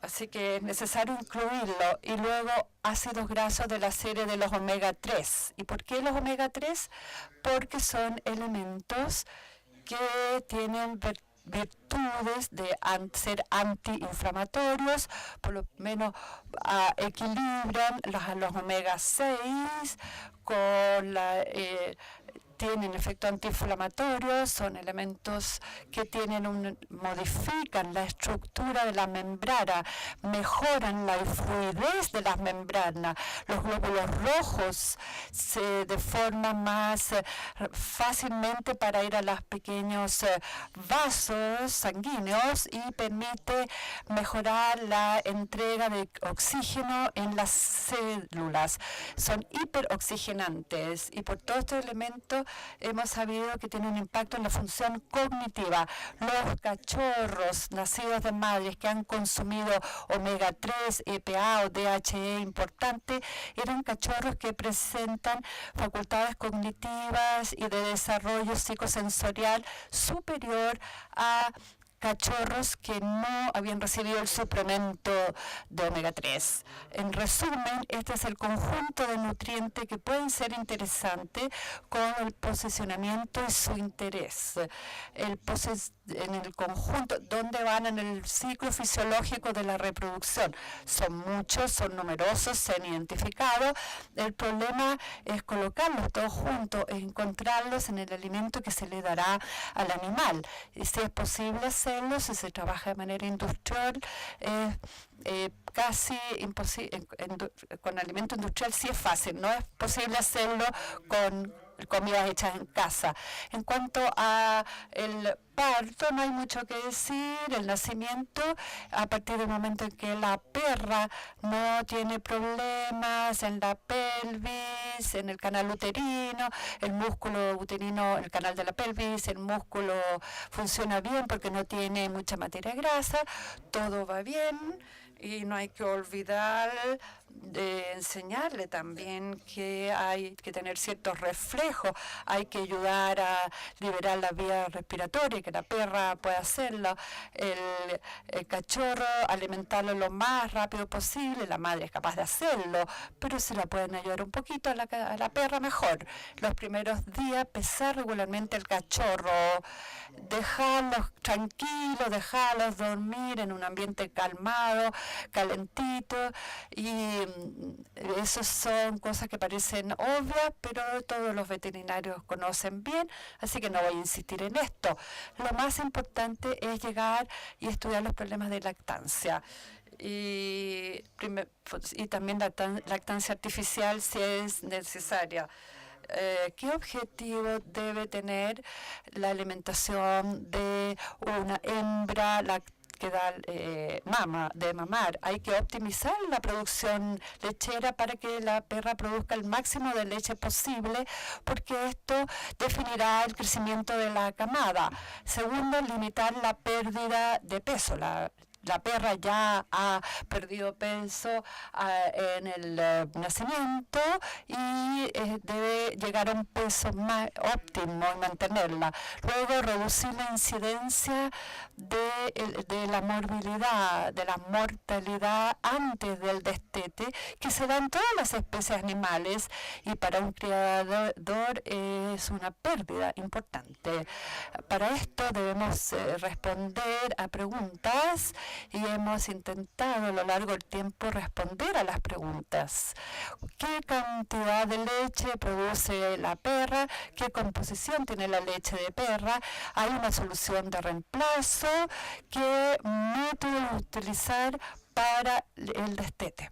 Así que es necesario incluirlo. Y luego ácidos grasos de la serie de los omega 3. ¿Y por qué los omega 3? Porque son elementos que tienen virtudes de ser antiinflamatorios, por lo menos equilibran los omega 6 con tienen efecto antiinflamatorio, son elementos que modifican la estructura de la membrana, mejoran la fluidez de las membranas. Los glóbulos rojos se deforman más fácilmente para ir a los pequeños vasos sanguíneos y permite mejorar la entrega de oxígeno en las células. Son hiperoxigenantes y por todos estos elementos hemos sabido que tiene un impacto en la función cognitiva. Los cachorros nacidos de madres que han consumido omega 3, EPA o DHE importante, eran cachorros que presentan facultades cognitivas y de desarrollo psicosensorial superior a cachorros que no habían recibido el suplemento de omega 3. En resumen, este es el conjunto de nutrientes que pueden ser interesantes con el posicionamiento y su interés. En el conjunto, ¿dónde van en el ciclo fisiológico de la reproducción? Son muchos, son numerosos, se han identificado. El problema es colocarlos todos juntos, encontrarlos en el alimento que se le dará al animal. Y si es posible hacerlo, si se trabaja de manera industrial, casi imposible. Con alimento industrial sí es fácil, no es posible hacerlo con comidas hechas en casa. En cuanto a el parto, no hay mucho que decir. El nacimiento, a partir del momento en que la perra no tiene problemas en la pelvis, en el canal uterino, el músculo uterino, el canal de la pelvis, el músculo funciona bien porque no tiene mucha materia grasa, todo va bien. Y no hay que olvidar de enseñarle también que hay que tener ciertos reflejos, hay que ayudar a liberar la vía respiratoria, que la perra pueda hacerlo, el cachorro alimentarlo lo más rápido posible, la madre es capaz de hacerlo, pero se la pueden ayudar un poquito a la perra mejor. Los primeros días pesar regularmente el cachorro, dejarlos tranquilos, dejarlos dormir en un ambiente calmado, calentito, y esas son cosas que parecen obvias, pero todos los veterinarios conocen bien, así que no voy a insistir en esto. Lo más importante es llegar y estudiar los problemas de lactancia. Y también la lactancia artificial si es necesaria. ¿Qué objetivo debe tener la alimentación de una hembra que da de mamar? Hay que optimizar la producción lechera para que la perra produzca el máximo de leche posible, porque esto definirá el crecimiento de la camada. Segundo, limitar la pérdida de peso. La perra ya ha perdido peso en el nacimiento y debe llegar a un peso más óptimo y mantenerla. Luego, reducir la incidencia de la morbilidad, de la mortalidad antes del destete, que se da en todas las especies animales, y para un criador es una pérdida importante. Para esto debemos responder a preguntas, y hemos intentado a lo largo del tiempo responder a las preguntas. ¿Qué cantidad de leche produce la perra? ¿Qué composición tiene la leche de perra? ¿Hay una solución de reemplazo? ¿Qué método utilizar para el destete?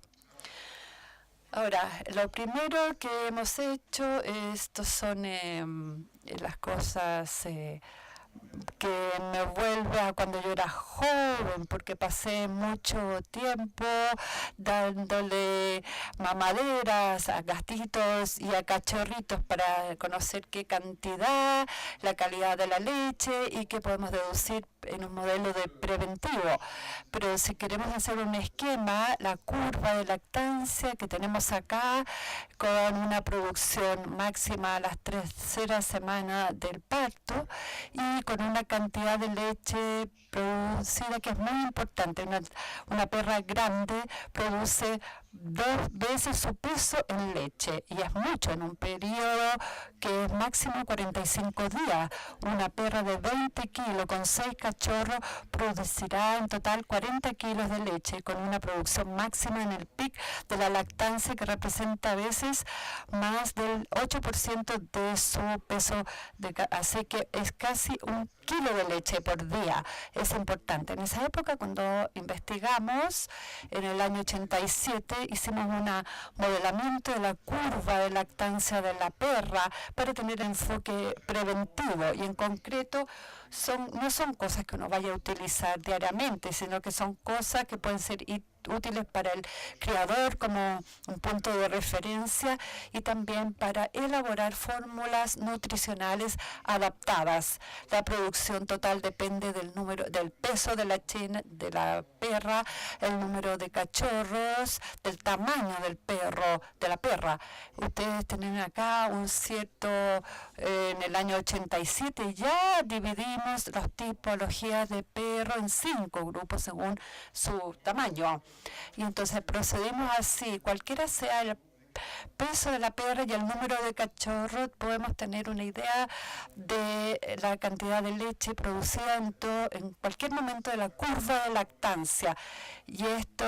Ahora, lo primero que hemos hecho, estos son las cosas que me vuelve a cuando yo era joven, porque pasé mucho tiempo dándole mamaderas a gatitos y a cachorritos para conocer qué cantidad, la calidad de la leche y qué podemos deducir en un modelo de preventivo. Pero si queremos hacer un esquema, la curva de lactancia que tenemos acá, con una producción máxima a las terceras semanas del parto y con una cantidad de leche producida que es muy importante. Una perra grande produce 2 veces su peso en leche, y es mucho en un periodo que es máximo 45 días. Una perra de 20 kilos con 6 cachorros producirá en total 40 kilos de leche, con una producción máxima en el pic de la lactancia que representa a veces más del 8% de su peso, así que es casi 1 kilo de leche por día. Es importante. En esa época, cuando investigamos, en el año 87, hicimos un modelamiento de la curva de lactancia de la perra para tener enfoque preventivo, y en concreto no son cosas que uno vaya a utilizar diariamente, sino que son cosas que pueden ser útiles para el criador como un punto de referencia, y también para elaborar fórmulas nutricionales adaptadas. La producción total depende del peso de la perra, el número de cachorros, del tamaño del perro, de la perra. Ustedes tienen acá un cierto, en el año 87 ya dividimos las tipologías de perro en 5 grupos según su tamaño. Y entonces procedimos así: cualquiera sea el peso de la perra y el número de cachorros, podemos tener una idea de la cantidad de leche producida en cualquier momento de la curva de lactancia. Y esto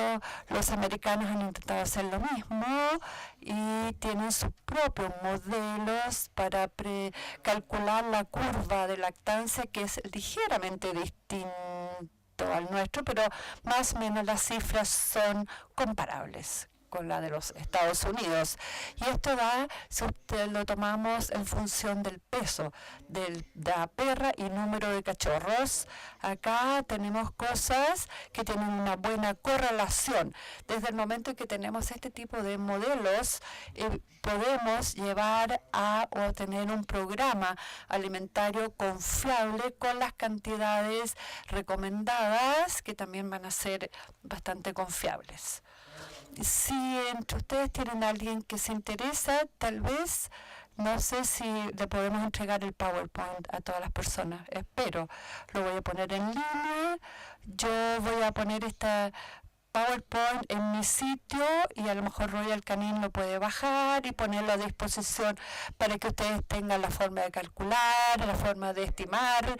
los americanos han intentado hacer lo mismo, y tienen sus propios modelos para calcular la curva de lactancia, que es ligeramente distinto al nuestro, pero más o menos las cifras son comparables con la de los Estados Unidos. Y esto da, si usted lo tomamos en función del peso de la perra y número de cachorros, acá tenemos cosas que tienen una buena correlación. Desde el momento en que tenemos este tipo de modelos, podemos llevar a o tener un programa alimentario confiable con las cantidades recomendadas, que también van a ser bastante confiables. Si entre ustedes tienen a alguien que se interesa, tal vez, no sé si le podemos entregar el PowerPoint a todas las personas. Espero. Lo voy a poner en línea. Yo voy a poner esta PowerPoint en mi sitio, y a lo mejor Royal Canin lo puede bajar y ponerlo a disposición para que ustedes tengan la forma de calcular, la forma de estimar.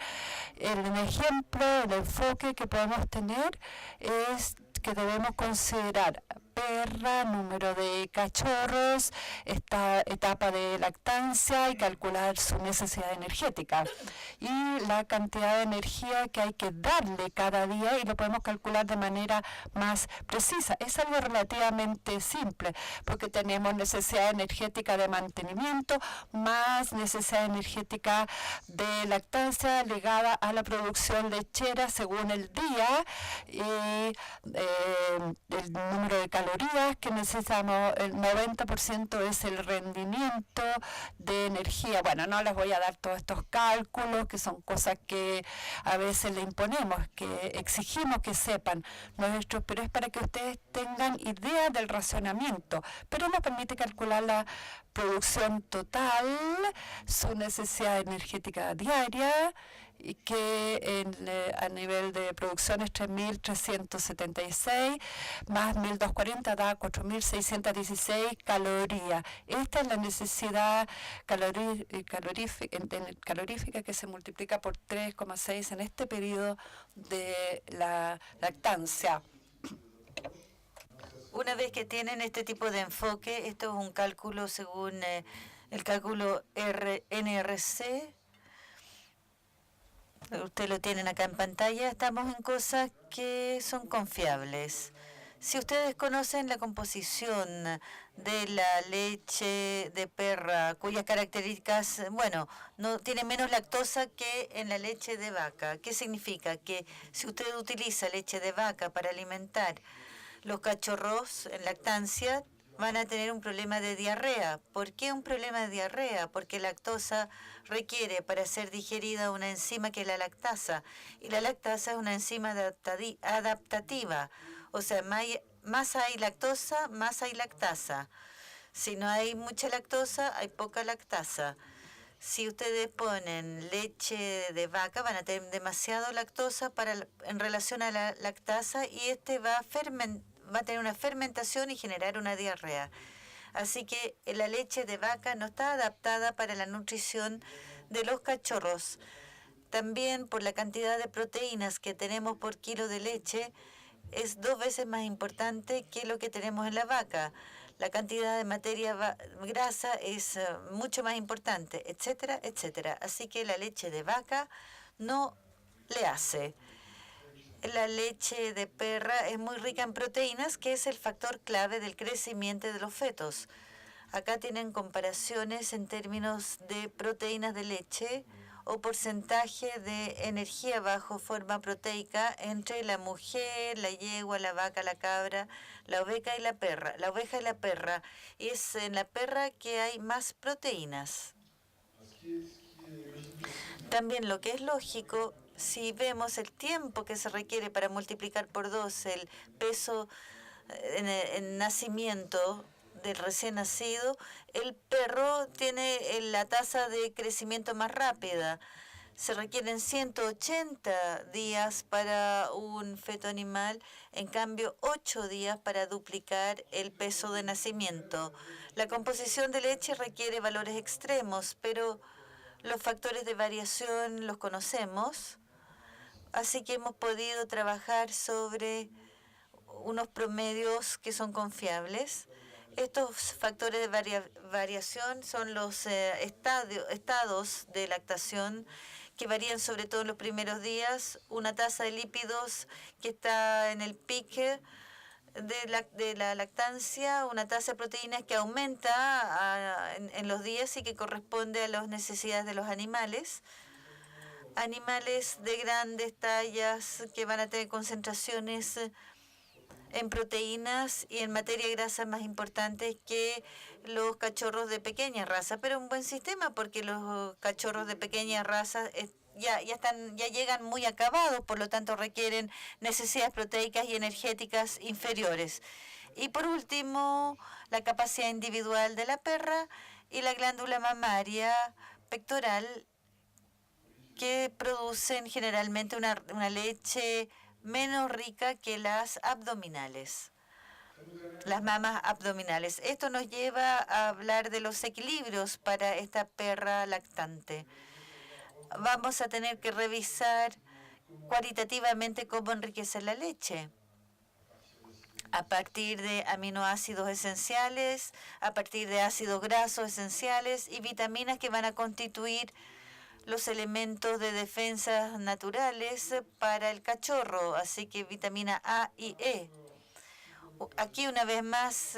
El ejemplo, el enfoque que podemos tener es que debemos considerar perra, número de cachorros, esta etapa de lactancia, y calcular su necesidad energética y la cantidad de energía que hay que darle cada día, y lo podemos calcular de manera más precisa. Es algo relativamente simple, porque tenemos necesidad energética de mantenimiento más necesidad energética de lactancia ligada a la producción lechera según el día, y el número de calorías calorías que necesitamos, el 90% es el rendimiento de energía. Bueno, no les voy a dar todos estos cálculos, que son cosas que a veces le imponemos, que exigimos que sepan nuestros, pero es para que ustedes tengan idea del racionamiento, pero nos permite calcular la producción total, su necesidad energética diaria, y que a nivel de producción es 3.376 más 1.240 da 4.616 calorías. Esta es la necesidad calorífica que se multiplica por 3,6 en este periodo de la lactancia. Una vez que tienen este tipo de enfoque, esto es un cálculo según el cálculo NRC. Ustedes lo tienen acá en pantalla. Estamos en cosas que son confiables. Si ustedes conocen la composición de la leche de perra, cuyas características, bueno, no tiene menos lactosa que en la leche de vaca. ¿Qué significa? Que si usted utiliza leche de vaca para alimentar los cachorros en lactancia, van a tener un problema de diarrea. ¿Por qué un problema de diarrea? Porque la lactosa requiere para ser digerida una enzima que es la lactasa. Y la lactasa es una enzima adaptativa. O sea, más hay lactosa, más hay lactasa. Si no hay mucha lactosa, hay poca lactasa. Si ustedes ponen leche de vaca, van a tener demasiado lactosa en relación a la lactasa y va a tener una fermentación y generar una diarrea. Así que la leche de vaca no está adaptada para la nutrición de los cachorros. También por la cantidad de proteínas que tenemos por kilo de leche, es 2 veces más importante que lo que tenemos en la vaca. La cantidad de materia grasa es mucho más importante, etcétera, etcétera. Así que la leche de vaca no le hace. La leche de perra es muy rica en proteínas, que es el factor clave del crecimiento de los fetos. Acá tienen comparaciones en términos de proteínas de leche o porcentaje de energía bajo forma proteica entre la mujer, la yegua, la vaca, la cabra, la oveja y la perra. La oveja y la perra. Y es en la perra que hay más proteínas. También lo que es lógico, si vemos el tiempo que se requiere para multiplicar por 2 el peso en nacimiento del recién nacido, el perro tiene la tasa de crecimiento más rápida. Se requieren 180 días para un feto animal, en cambio 8 días para duplicar el peso de nacimiento. La composición de leche requiere valores extremos, pero los factores de variación los conocemos, así que hemos podido trabajar sobre unos promedios que son confiables. Estos factores de variación son los estados de lactación que varían sobre todo en los primeros días, una tasa de lípidos que está en el pique de la lactancia, una tasa de proteínas que aumenta en los días y que corresponde a las necesidades de los animales. Animales de grandes tallas que van a tener concentraciones en proteínas y en materia grasa más importantes que los cachorros de pequeña raza, pero un buen sistema porque los cachorros de pequeña raza ya llegan muy acabados, por lo tanto requieren necesidades proteicas y energéticas inferiores. Y por último, la capacidad individual de la perra y la glándula mamaria pectoral, que producen generalmente una leche menos rica que las abdominales, las mamas abdominales. Esto nos lleva a hablar de los equilibrios para esta perra lactante. Vamos a tener que revisar cualitativamente cómo enriquecer la leche a partir de aminoácidos esenciales, a partir de ácidos grasos esenciales y vitaminas que van a constituir los elementos de defensa naturales para el cachorro, así que vitamina A y E. Aquí una vez más,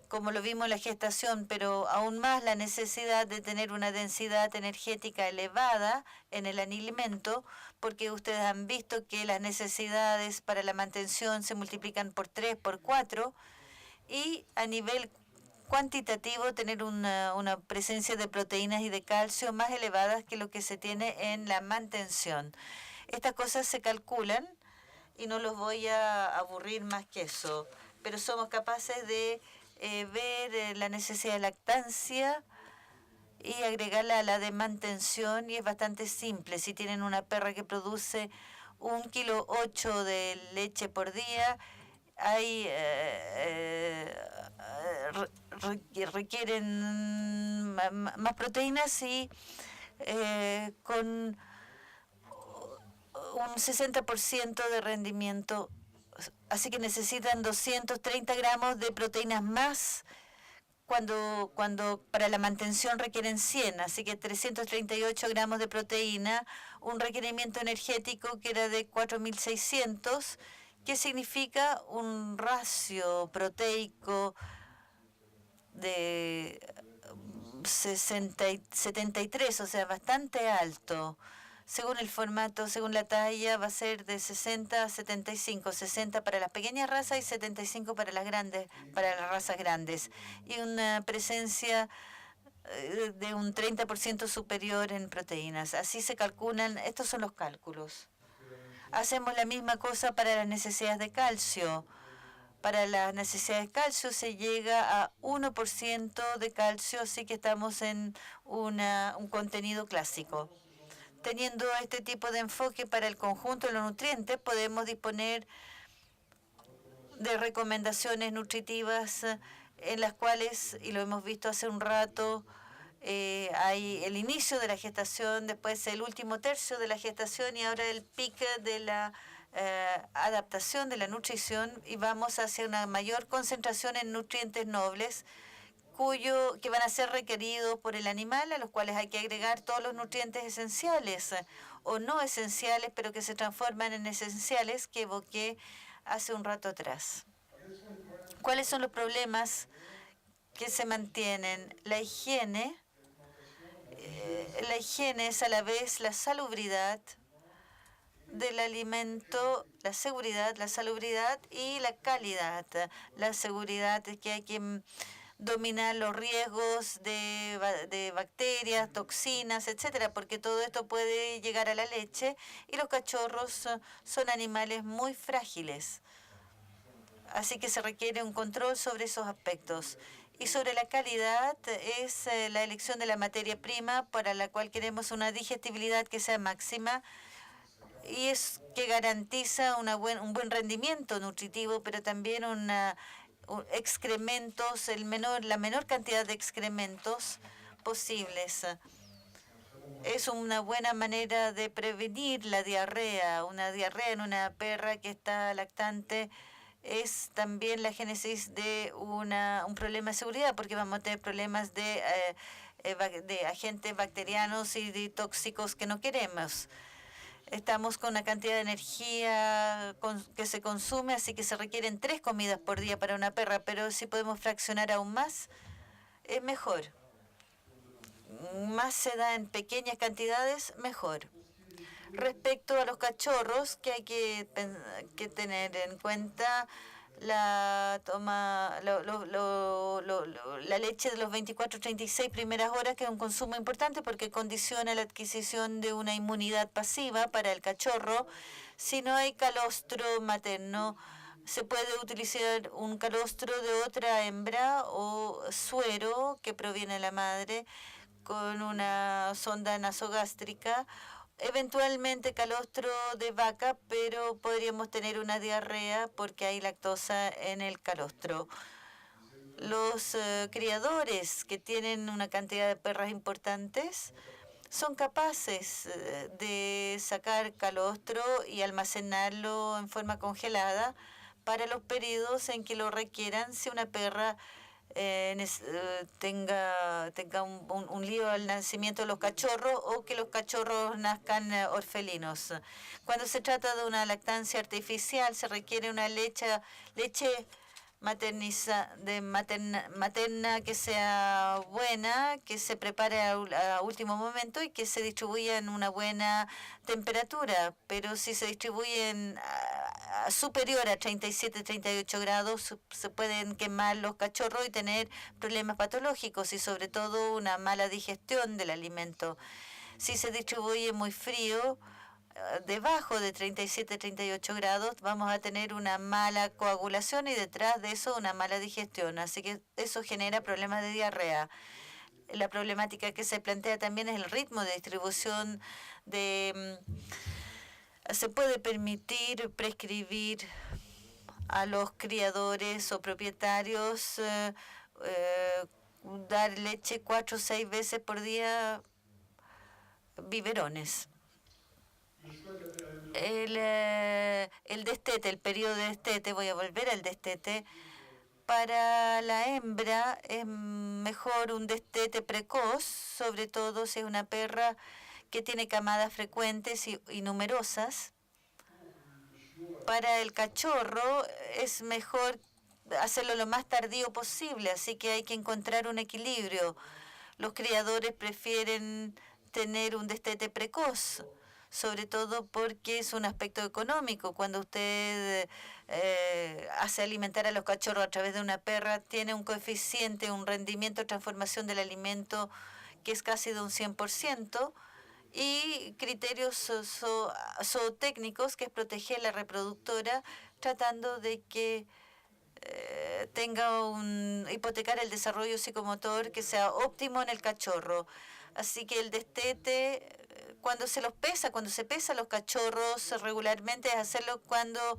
como lo vimos en la gestación, pero aún más la necesidad de tener una densidad energética elevada en el alimento, porque ustedes han visto que las necesidades para la mantención se multiplican por 3, por 4, y a nivel cuantitativo tener una presencia de proteínas y de calcio más elevadas que lo que se tiene en la mantención. Estas cosas se calculan y no los voy a aburrir más que eso, pero somos capaces de ver la necesidad de lactancia y agregarla a la de mantención, y es bastante simple. Si tienen una perra que produce 1,8 kg de leche por día, hay requieren más proteínas y con un 60% de rendimiento. Así que necesitan 230 gramos de proteínas más cuando para la mantención requieren 100, así que 338 gramos de proteína, un requerimiento energético que era de 4.600, que significa un ratio proteico de 73, o sea, bastante alto. Según el formato, según la talla, va a ser de 60 a 75, 60 para las pequeñas razas y 75 para las grandes, para las razas grandes. Y una presencia de un 30% superior en proteínas. Así se calculan, estos son los cálculos. Hacemos la misma cosa para las necesidades de calcio. Para las necesidades de calcio se llega a 1% de calcio, así que estamos en un contenido clásico. Teniendo este tipo de enfoque para el conjunto de los nutrientes, podemos disponer de recomendaciones nutritivas en las cuales, y lo hemos visto hace un rato, hay el inicio de la gestación, después el último tercio de la gestación y ahora el pico de la adaptación de la nutrición, y vamos hacia una mayor concentración en nutrientes nobles que van a ser requeridos por el animal, a los cuales hay que agregar todos los nutrientes esenciales o no esenciales, pero que se transforman en esenciales, que evoqué hace un rato atrás. ¿Cuáles son los problemas que se mantienen? La higiene es a la vez la salubridad del alimento, la seguridad, la salubridad y la calidad. La seguridad es que hay que dominar los riesgos de bacterias, toxinas, etcétera, porque todo esto puede llegar a la leche y los cachorros son animales muy frágiles. Así que se requiere un control sobre esos aspectos. Y sobre la calidad es la elección de la materia prima para la cual queremos una digestibilidad que sea máxima y es que garantiza un buen rendimiento nutritivo, pero también excrementos, la menor cantidad de excrementos posibles. Es una buena manera de prevenir la diarrea. Una diarrea en una perra que está lactante es también la génesis de un problema de seguridad, porque vamos a tener problemas de agentes bacterianos y de tóxicos que no queremos. Estamos con una cantidad de energía que se consume, así que se requieren 3 comidas por día para una perra, pero si podemos fraccionar aún más, es mejor. Más se da en pequeñas cantidades, mejor. Respecto a los cachorros, que hay que tener en cuenta la leche de los 24-36 primeras horas, que es un consumo importante porque condiciona la adquisición de una inmunidad pasiva para el cachorro. Si no hay calostro materno, se puede utilizar un calostro de otra hembra o suero que proviene de la madre con una sonda nasogástrica. Eventualmente calostro de vaca, pero podríamos tener una diarrea porque hay lactosa en el calostro. Los criadores que tienen una cantidad de perras importantes son capaces de sacar calostro y almacenarlo en forma congelada para los periodos en que lo requieran, si una perra tenga un lío al nacimiento de los cachorros o que los cachorros nazcan orfelinos. Cuando se trata de una lactancia artificial, se requiere una leche materna que sea buena, que se prepare a último momento y que se distribuya en una buena temperatura. Pero si se distribuyen superior a 37, 38 grados, se pueden quemar los cachorros y tener problemas patológicos y sobre todo una mala digestión del alimento. Si se distribuye muy frío, debajo de 37, 38 grados, vamos a tener una mala coagulación y detrás de eso una mala digestión. Así que eso genera problemas de diarrea. La problemática que se plantea también es el ritmo de distribución de... Se puede permitir prescribir a los criadores o propietarios dar leche 4 o 6 veces por día, biberones. El destete, el periodo de destete, voy a volver al destete. Para la hembra es mejor un destete precoz, sobre todo si es una perra que tiene camadas frecuentes y numerosas. Para el cachorro es mejor hacerlo lo más tardío posible, así que hay que encontrar un equilibrio. Los criadores prefieren tener un destete precoz, sobre todo porque es un aspecto económico. Cuando usted hace alimentar a los cachorros a través de una perra, tiene un coeficiente, un rendimiento de transformación del alimento que es casi de un 100%, y criterios zootécnicos, que es proteger la reproductora, tratando de que tenga hipotecar el desarrollo psicomotor que sea óptimo en el cachorro. Así que el destete, cuando se pesa a los cachorros regularmente, es hacerlo cuando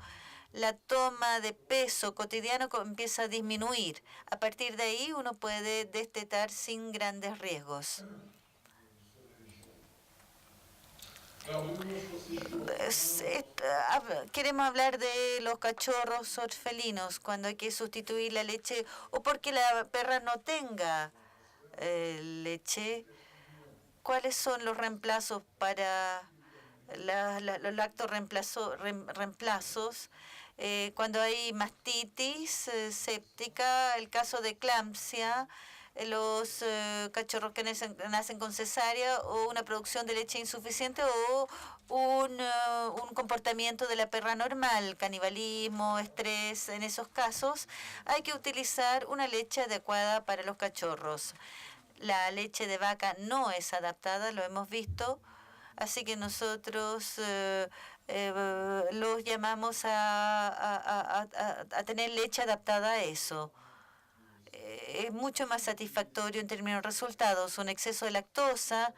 la toma de peso cotidiano empieza a disminuir. A partir de ahí uno puede destetar sin grandes riesgos. Queremos hablar de los cachorros orfelinos, cuando hay que sustituir la leche o porque la perra no tenga leche. ¿Cuáles son los reemplazos para los lactorreemplazos? Cuando hay mastitis séptica, el caso de eclampsia, los cachorros que nacen con cesárea o una producción de leche insuficiente o un comportamiento de la perra normal, canibalismo, estrés. En esos casos hay que utilizar una leche adecuada para los cachorros. La leche de vaca no es adaptada, lo hemos visto, así que nosotros los llamamos a tener leche adaptada a eso. Es mucho más satisfactorio en términos de resultados. Un exceso de lactosa,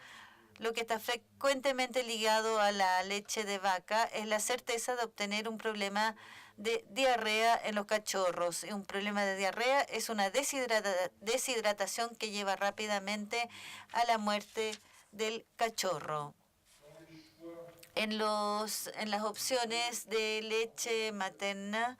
lo que está frecuentemente ligado a la leche de vaca, es la certeza de obtener un problema de diarrea en los cachorros. Un problema de diarrea es una deshidratación que lleva rápidamente a la muerte del cachorro. En las opciones de leche materna,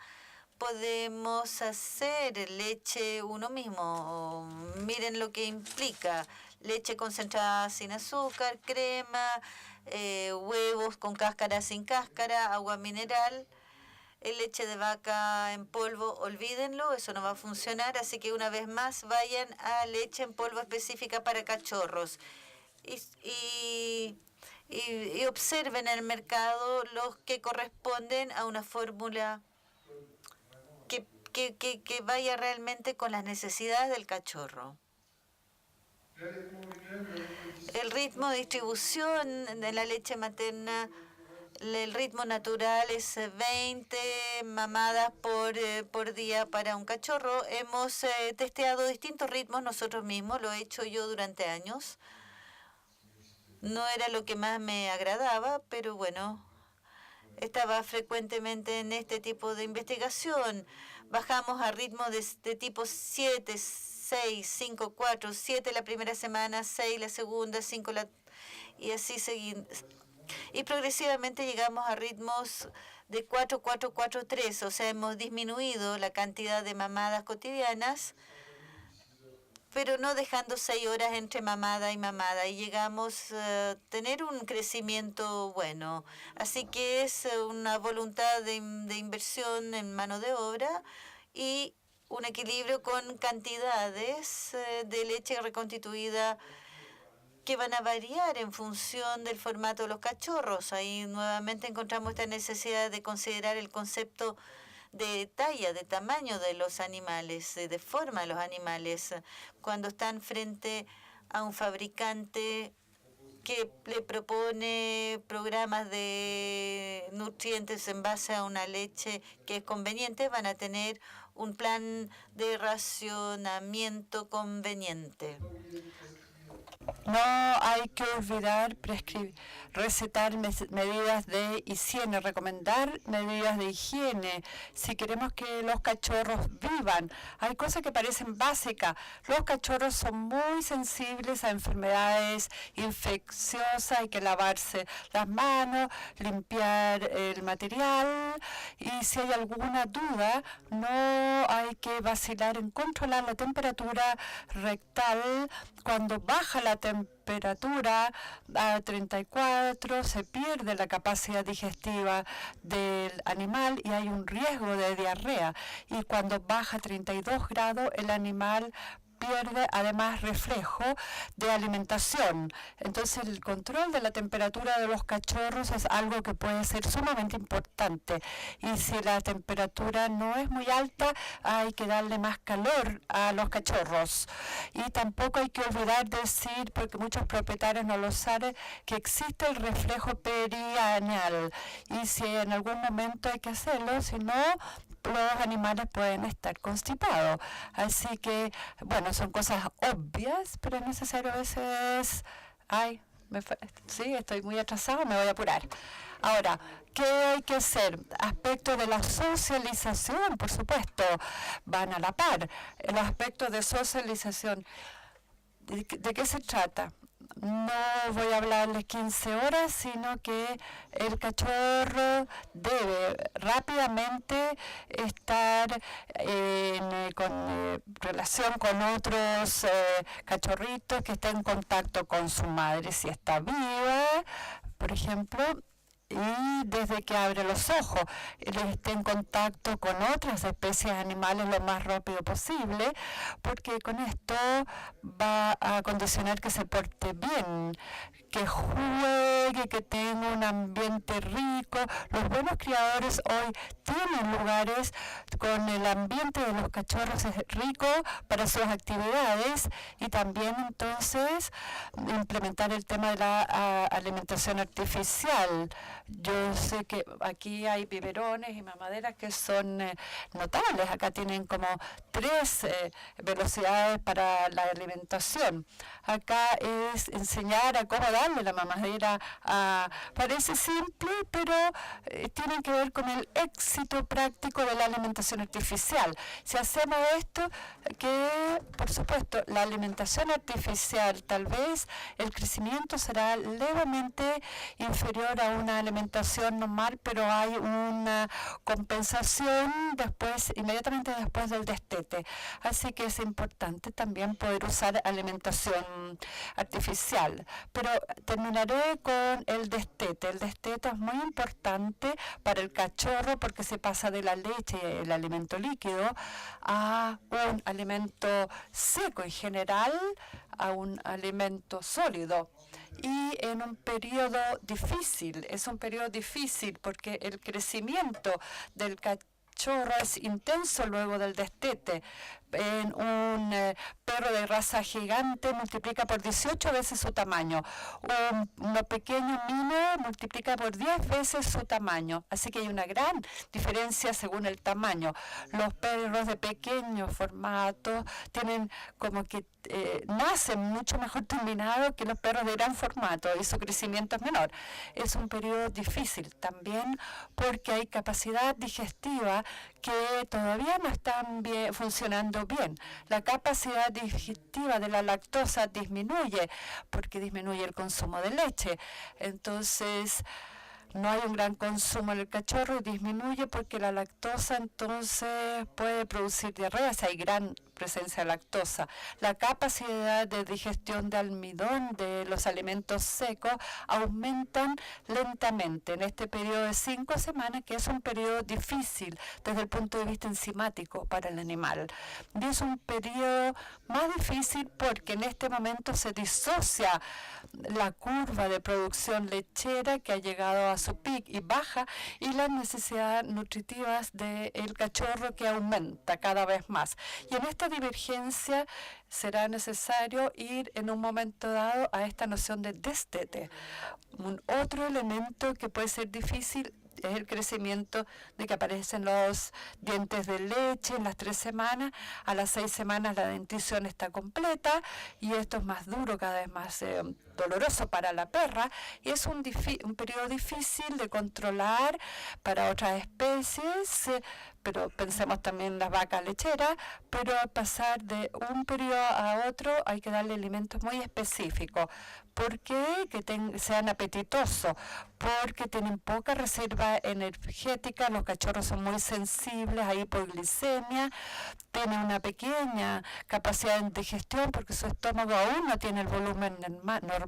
podemos hacer leche uno mismo. Miren lo que implica: leche concentrada sin azúcar, crema, huevos con cáscara, sin cáscara, agua mineral. Leche de vaca en polvo, olvídenlo, eso no va a funcionar. Así que una vez más vayan a leche en polvo específica para cachorros. Y observen en el mercado los que corresponden a una fórmula que vaya realmente con las necesidades del cachorro. El ritmo de distribución de la leche materna, el ritmo natural es 20 mamadas por día para un cachorro. Hemos testeado distintos ritmos nosotros mismos, lo he hecho yo durante años. No era lo que más me agradaba, pero bueno, estaba frecuentemente en este tipo de investigación. Bajamos a ritmo de tipo 7, 6, 5, 4, 7 la primera semana, 6 la segunda, 5 y así seguimos. Y progresivamente llegamos a ritmos de 4, 4, 4, 3. O sea, hemos disminuido la cantidad de mamadas cotidianas, pero no dejando 6 horas entre mamada y mamada, y llegamos a tener un crecimiento bueno. Así que es una voluntad de inversión en mano de obra y un equilibrio con cantidades de leche reconstituida que van a variar en función del formato de los cachorros. Ahí nuevamente encontramos esta necesidad de considerar el concepto de talla, de tamaño de los animales, de forma de los animales, cuando están frente a un fabricante que le propone programas de nutrientes en base a una leche que es conveniente, van a tener un plan de racionamiento conveniente. No hay que olvidar recetar medidas de higiene, recomendar medidas de higiene. Si queremos que los cachorros vivan, hay cosas que parecen básicas. Los cachorros son muy sensibles a enfermedades infecciosas, hay que lavarse las manos, limpiar el material y si hay alguna duda, no hay que vacilar en controlar la temperatura rectal. Cuando baja la temperatura a 34 se pierde la capacidad digestiva del animal y hay un riesgo de diarrea. Y cuando baja a 32 grados el animal pierde además reflejo de alimentación. Entonces el control de la temperatura de los cachorros es algo que puede ser sumamente importante. Y si la temperatura no es muy alta, hay que darle más calor a los cachorros. Y tampoco hay que olvidar decir, porque muchos propietarios no lo saben, que existe el reflejo perianeal. Y si en algún momento hay que hacerlo, si no, los animales pueden estar constipados. Así que, bueno, son cosas obvias, pero es necesario a veces... sí, estoy muy atrasado, me voy a apurar. Ahora, ¿qué hay que hacer? Aspectos de la socialización, por supuesto, van a la par. Los aspectos de socialización, ¿de qué se trata? No voy a hablarles 15 horas, sino que el cachorro debe rápidamente estar con relación con otros cachorritos que estén en contacto con su madre, si está viva, por ejemplo, y desde que abre los ojos, él esté en contacto con otras especies animales lo más rápido posible, porque con esto va a condicionar que se porte bien, que juegue, que tenga un ambiente rico. Los buenos criadores hoy tienen lugares con el ambiente de los cachorros es rico para sus actividades y también entonces implementar el tema de la alimentación artificial. Yo sé que aquí hay biberones y mamaderas que son notables. Acá tienen como 3 velocidades para la alimentación. Acá es enseñar a cómo darle la mamadera. Parece simple, pero tiene que ver con el éxito práctico de la alimentación artificial. Si hacemos esto, que por supuesto la alimentación artificial, tal vez el crecimiento será levemente inferior a una alimentación normal, pero hay una compensación inmediatamente después del destete. Así que es importante también poder usar alimentación artificial. Pero terminaré con el destete. El destete es muy importante para el cachorro porque se pasa de la leche, el alimento líquido, a un alimento seco en general, a un alimento sólido. Y en un periodo difícil, es un periodo difícil porque el crecimiento del cachorro es intenso luego del destete. En un perro de raza gigante multiplica por 18 veces su tamaño. Uno pequeño mini multiplica por 10 veces su tamaño. Así que hay una gran diferencia según el tamaño. Los perros de pequeño formato tienen como que nacen mucho mejor terminados que los perros de gran formato y su crecimiento es menor. Es un periodo difícil también porque hay capacidad digestiva que todavía no están funcionando bien. La capacidad digestiva de la lactosa disminuye porque disminuye el consumo de leche. Entonces, no hay un gran consumo en el cachorro y disminuye porque la lactosa entonces puede producir diarrea. Si hay gran presencia de lactosa. La capacidad de digestión de almidón de los alimentos secos aumentan lentamente en este periodo de 5 semanas, que es un periodo difícil desde el punto de vista enzimático para el animal. Y es un periodo más difícil porque en este momento se disocia la curva de producción lechera que ha llegado a su pic y baja, y las necesidades nutritivas del cachorro que aumenta cada vez más. Y en esta divergencia será necesario ir en un momento dado a esta noción de destete. Un otro elemento que puede ser difícil es el crecimiento de que aparecen los dientes de leche en las 3 semanas. A las 6 semanas la dentición está completa y esto es más duro, cada vez más doloroso para la perra, y es un periodo difícil de controlar para otras especies, pero pensemos también en las vacas lecheras, pero al pasar de un periodo a otro hay que darle alimentos muy específicos. ¿Por qué? Que sean apetitosos, porque tienen poca reserva energética, los cachorros son muy sensibles a hipoglicemia, tienen una pequeña capacidad de digestión porque su estómago aún no tiene el volumen normal,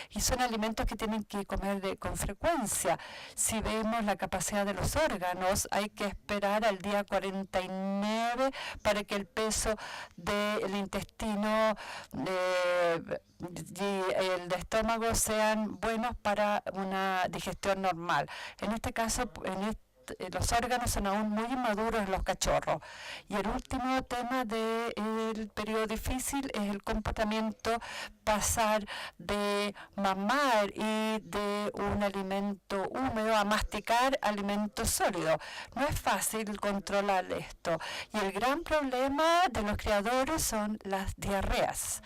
y son alimentos que tienen que comer con frecuencia. Si vemos la capacidad de los órganos, hay que esperar al día 49 para que el peso del intestino y el de estómago sean buenos para una digestión normal. En este caso, los órganos son aún muy inmaduros en los cachorros. Y el último tema del periodo difícil es el comportamiento, pasar de mamar y de un alimento húmedo a masticar alimento sólido. No es fácil controlar esto. Y el gran problema de los criadores son las diarreas.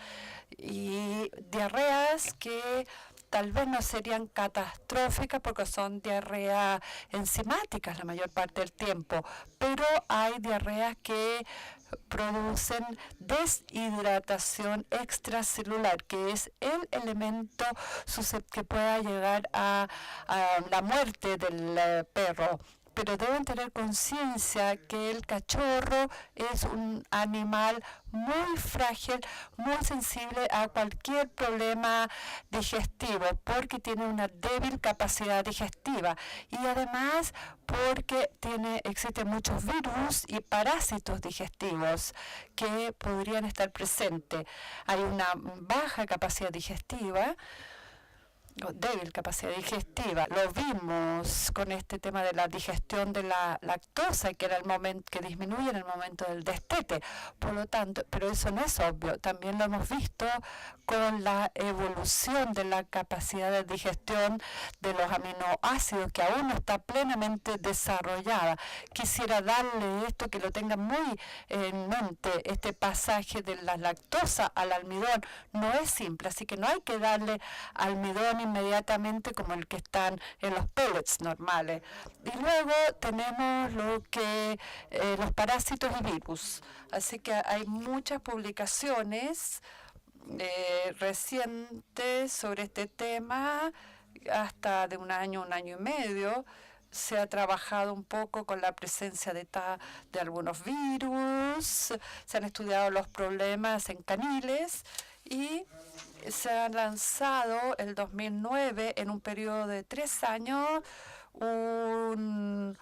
Y diarreas que tal vez no serían catastróficas porque son diarreas enzimáticas la mayor parte del tiempo, pero hay diarreas que producen deshidratación extracelular, que es el elemento que pueda llegar a la muerte del perro. Pero deben tener conciencia que el cachorro es un animal muy frágil, muy sensible a cualquier problema digestivo, porque tiene una débil capacidad digestiva y además porque existen muchos virus y parásitos digestivos que podrían estar presentes. Hay una baja capacidad digestiva, débil capacidad digestiva. Lo vimos con este tema de la digestión de la lactosa, que era el momento que disminuye en el momento del destete. Por lo tanto, pero eso no es obvio. También lo hemos visto con la evolución de la capacidad de digestión de los aminoácidos, que aún no está plenamente desarrollada. Quisiera darle esto, que lo tengan muy en mente, este pasaje de la lactosa al almidón. No es simple, así que no hay que darle almidón inmediatamente como el que están en los pellets normales. Y luego tenemos los parásitos y virus. Así que hay muchas publicaciones recientes sobre este tema, hasta de un año y medio. Se ha trabajado un poco con la presencia de algunos virus, se han estudiado los problemas en caniles y se ha lanzado el 2009, en un periodo de 3 años, una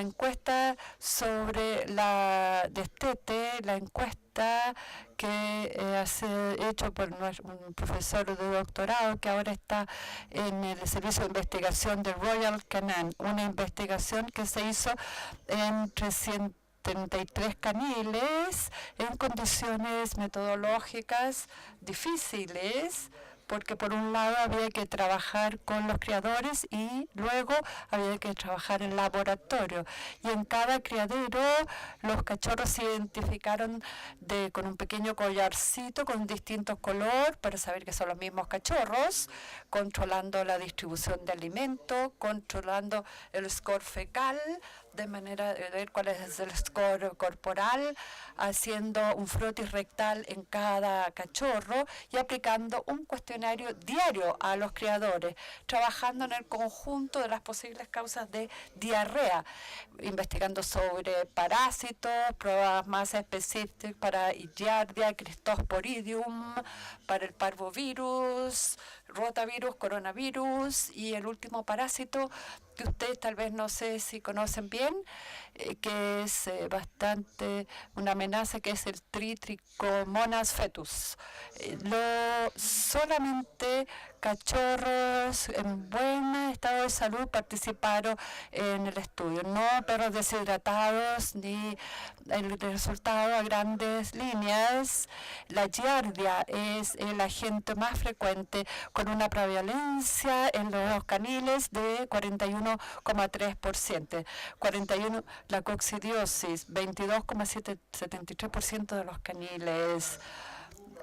encuesta sobre la destete, la encuesta que ha sido hecho por un profesor de doctorado que ahora está en el Servicio de Investigación de Royal Canin, una investigación que se hizo en 333 caniles en condiciones metodológicas difíciles, porque por un lado había que trabajar con los criadores y luego había que trabajar en laboratorio. Y en cada criadero los cachorros se identificaron con un pequeño collarcito con distintos colores para saber que son los mismos cachorros, controlando la distribución de alimentos, controlando el score fecal de manera de ver cuál es el score corporal, haciendo un frotis rectal en cada cachorro y aplicando un cuestionario diario a los criadores, trabajando en el conjunto de las posibles causas de diarrea, investigando sobre parásitos, pruebas más específicas para Giardia, Cryptosporidium, para el parvovirus, rotavirus, coronavirus y el último parásito que ustedes tal vez no sé si conocen bien, que es bastante una amenaza, que es el Trichomonas fetus. Solamente cachorros en buen estado de salud participaron en el estudio, no perros deshidratados ni el resultado a grandes líneas. La giardia es el agente más frecuente con una prevalencia en los caniles de 41,3%. 41 la coccidiosis, 22,73% de los caniles.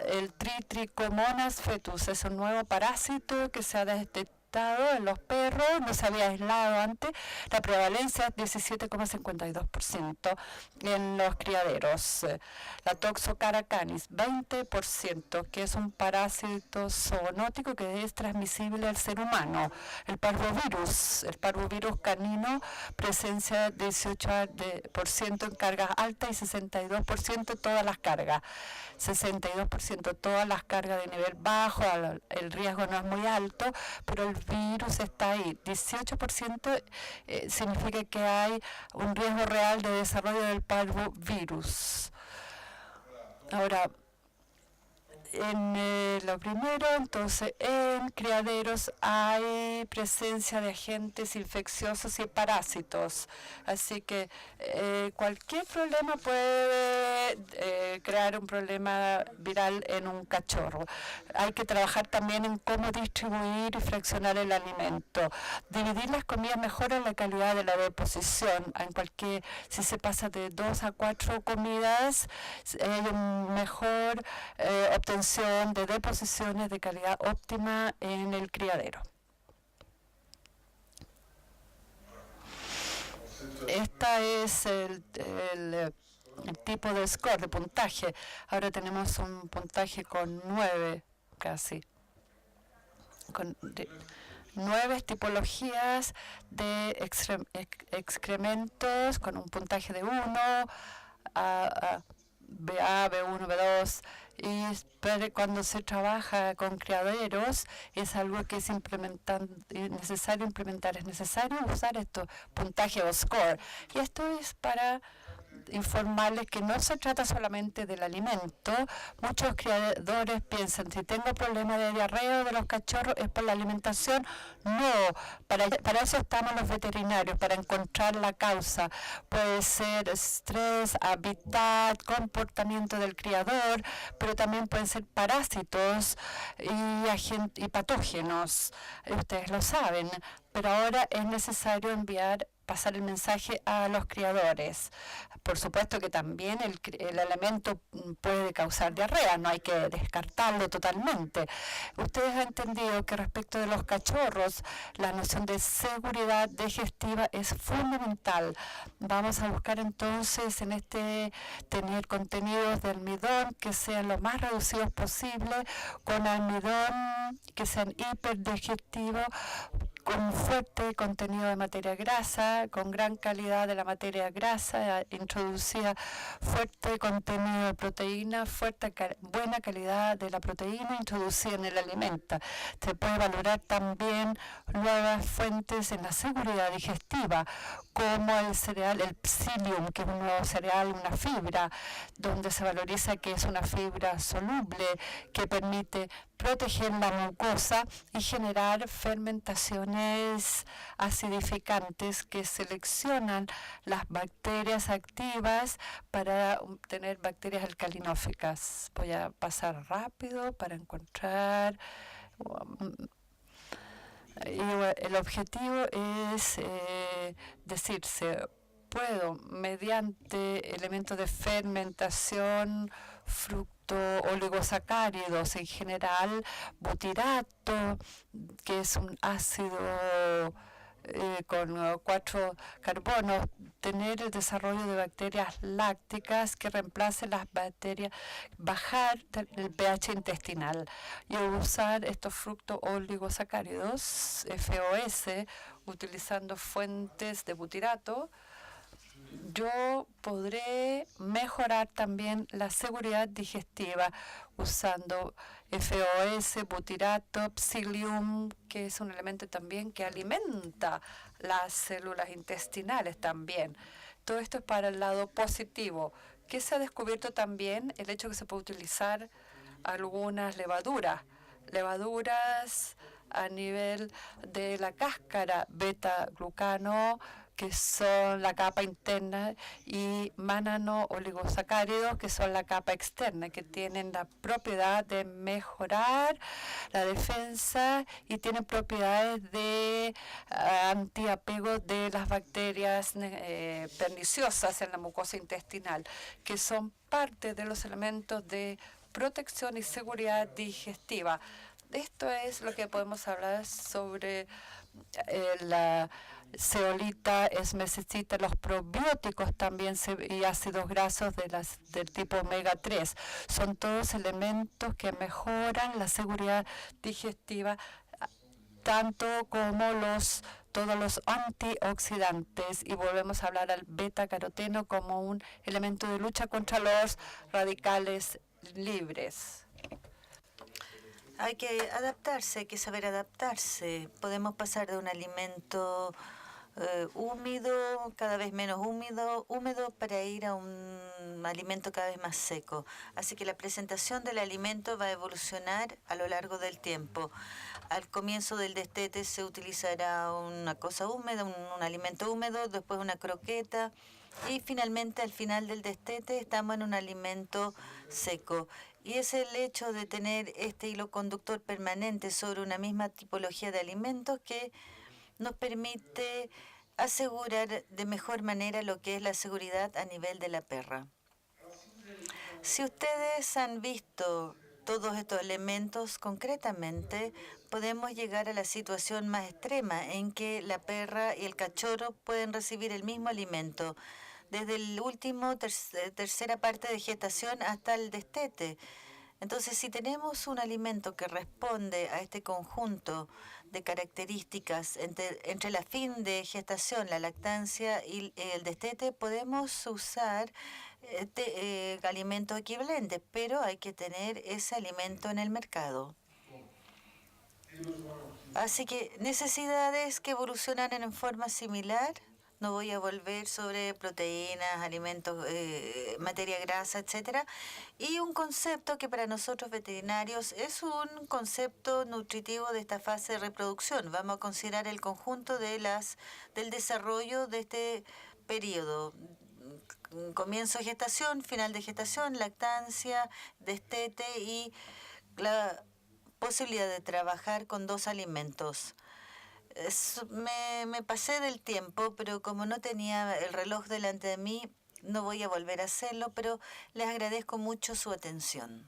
El Trichomonas fetus es un nuevo parásito que se ha detectado en los perros, no se había aislado antes. La prevalencia es 17,52% en los criaderos. La Toxocara canis, 20%, que es un parásito zoonótico que es transmisible al ser humano. El parvovirus canino, presencia 18% en cargas altas y 62% todas las cargas. 62% todas las cargas de nivel bajo, el riesgo no es muy alto, pero el virus está ahí. 18% significa que hay un riesgo real de desarrollo del parvovirus. Ahora, en lo primero, entonces, en criaderos hay presencia de agentes infecciosos y parásitos. Así que cualquier problema puede crear un problema viral en un cachorro. Hay que trabajar también en cómo distribuir y fraccionar el alimento. Dividir las comidas mejora la calidad de la deposición. Si se pasa de 2 a 4 comidas, hay un mejor obtención de deposiciones de calidad óptima en el criadero. Este es el tipo de score, de puntaje. Ahora tenemos un puntaje con 9 casi. Con 9 tipologías de excrementos con un puntaje de 1 a BA, B1, B2, y cuando se trabaja con criaderos es algo que es necesario implementar, es necesario usar estos puntajes o score. Y esto es para informarles que no se trata solamente del alimento. Muchos criadores piensan, si tengo problemas de diarrea de los cachorros es por la alimentación. No, para eso estamos los veterinarios, para encontrar la causa. Puede ser estrés, hábitat, comportamiento del criador, pero también pueden ser parásitos y patógenos. Ustedes lo saben, pero ahora es necesario pasar el mensaje a los criadores. Por supuesto que también el alimento puede causar diarrea, no hay que descartarlo totalmente. Ustedes han entendido que respecto de los cachorros, la noción de seguridad digestiva es fundamental. Vamos a buscar entonces tener contenidos de almidón que sean lo más reducidos posible, con almidón que sean hiperdigestivos, con fuerte contenido de materia grasa, con gran calidad de la materia grasa, introducida fuerte contenido de proteína, buena calidad de la proteína introducida en el alimento. Se puede valorar también nuevas fuentes en la seguridad digestiva, como el cereal, el psyllium, que es un nuevo cereal, una fibra, donde se valoriza que es una fibra soluble que permite proteger la mucosa y generar fermentaciones acidificantes que seleccionan las bacterias activas para tener bacterias alcalinóficas. Voy a pasar rápido para encontrar. Y el objetivo es decirse, puedo, mediante elementos de fermentación, oligosacáridos en general, butirato, que es un ácido con 4 carbonos, tener el desarrollo de bacterias lácticas que reemplacen las bacterias, bajar el pH intestinal y usar estos fructos oligosacáridos, FOS, utilizando fuentes de butirato. Yo podré mejorar también la seguridad digestiva usando FOS, butirato, psyllium, que es un elemento también que alimenta las células intestinales también. Todo esto es para el lado positivo. ¿Qué se ha descubierto también? El hecho que se puede utilizar algunas levaduras a nivel de la cáscara, beta-glucano, que son la capa interna, y manano-oligosacáridos, que son la capa externa, que tienen la propiedad de mejorar la defensa y tienen propiedades de antiapego de las bacterias perniciosas en la mucosa intestinal, que son parte de los elementos de protección y seguridad digestiva. Esto es lo que podemos hablar sobre la zeolita, esmececita, los probióticos también y ácidos grasos del tipo omega 3. Son todos elementos que mejoran la seguridad digestiva, tanto como todos los antioxidantes, y volvemos a hablar al beta-caroteno como un elemento de lucha contra los radicales libres. Hay que adaptarse, hay que saber adaptarse. Podemos pasar de un alimento húmedo, cada vez menos húmedo para ir a un alimento cada vez más seco. Así que la presentación del alimento va a evolucionar a lo largo del tiempo. Al comienzo del destete se utilizará una cosa húmeda, un alimento húmedo, después una croqueta, y finalmente al final del destete estamos en un alimento seco. Y es el hecho de tener este hilo conductor permanente sobre una misma tipología de alimentos que nos permite asegurar de mejor manera lo que es la seguridad a nivel de la perra. Si ustedes han visto todos estos elementos concretamente, podemos llegar a la situación más extrema en que la perra y el cachorro pueden recibir el mismo alimento desde el último tercera parte de gestación hasta el destete. Entonces, si tenemos un alimento que responde a este conjunto de características entre la fin de gestación, la lactancia y el destete, podemos usar alimentos equivalentes, pero hay que tener ese alimento en el mercado. Así que necesidades que evolucionan en forma similar. No voy a volver sobre proteínas, alimentos, materia grasa, etcétera. Y un concepto que para nosotros veterinarios es un concepto nutritivo de esta fase de reproducción. Vamos a considerar el conjunto del desarrollo de este periodo. Comienzo de gestación, final de gestación, lactancia, destete y la posibilidad de trabajar con 2 alimentos. Me pasé del tiempo, pero como no tenía el reloj delante de mí, no voy a volver a hacerlo, pero les agradezco mucho su atención.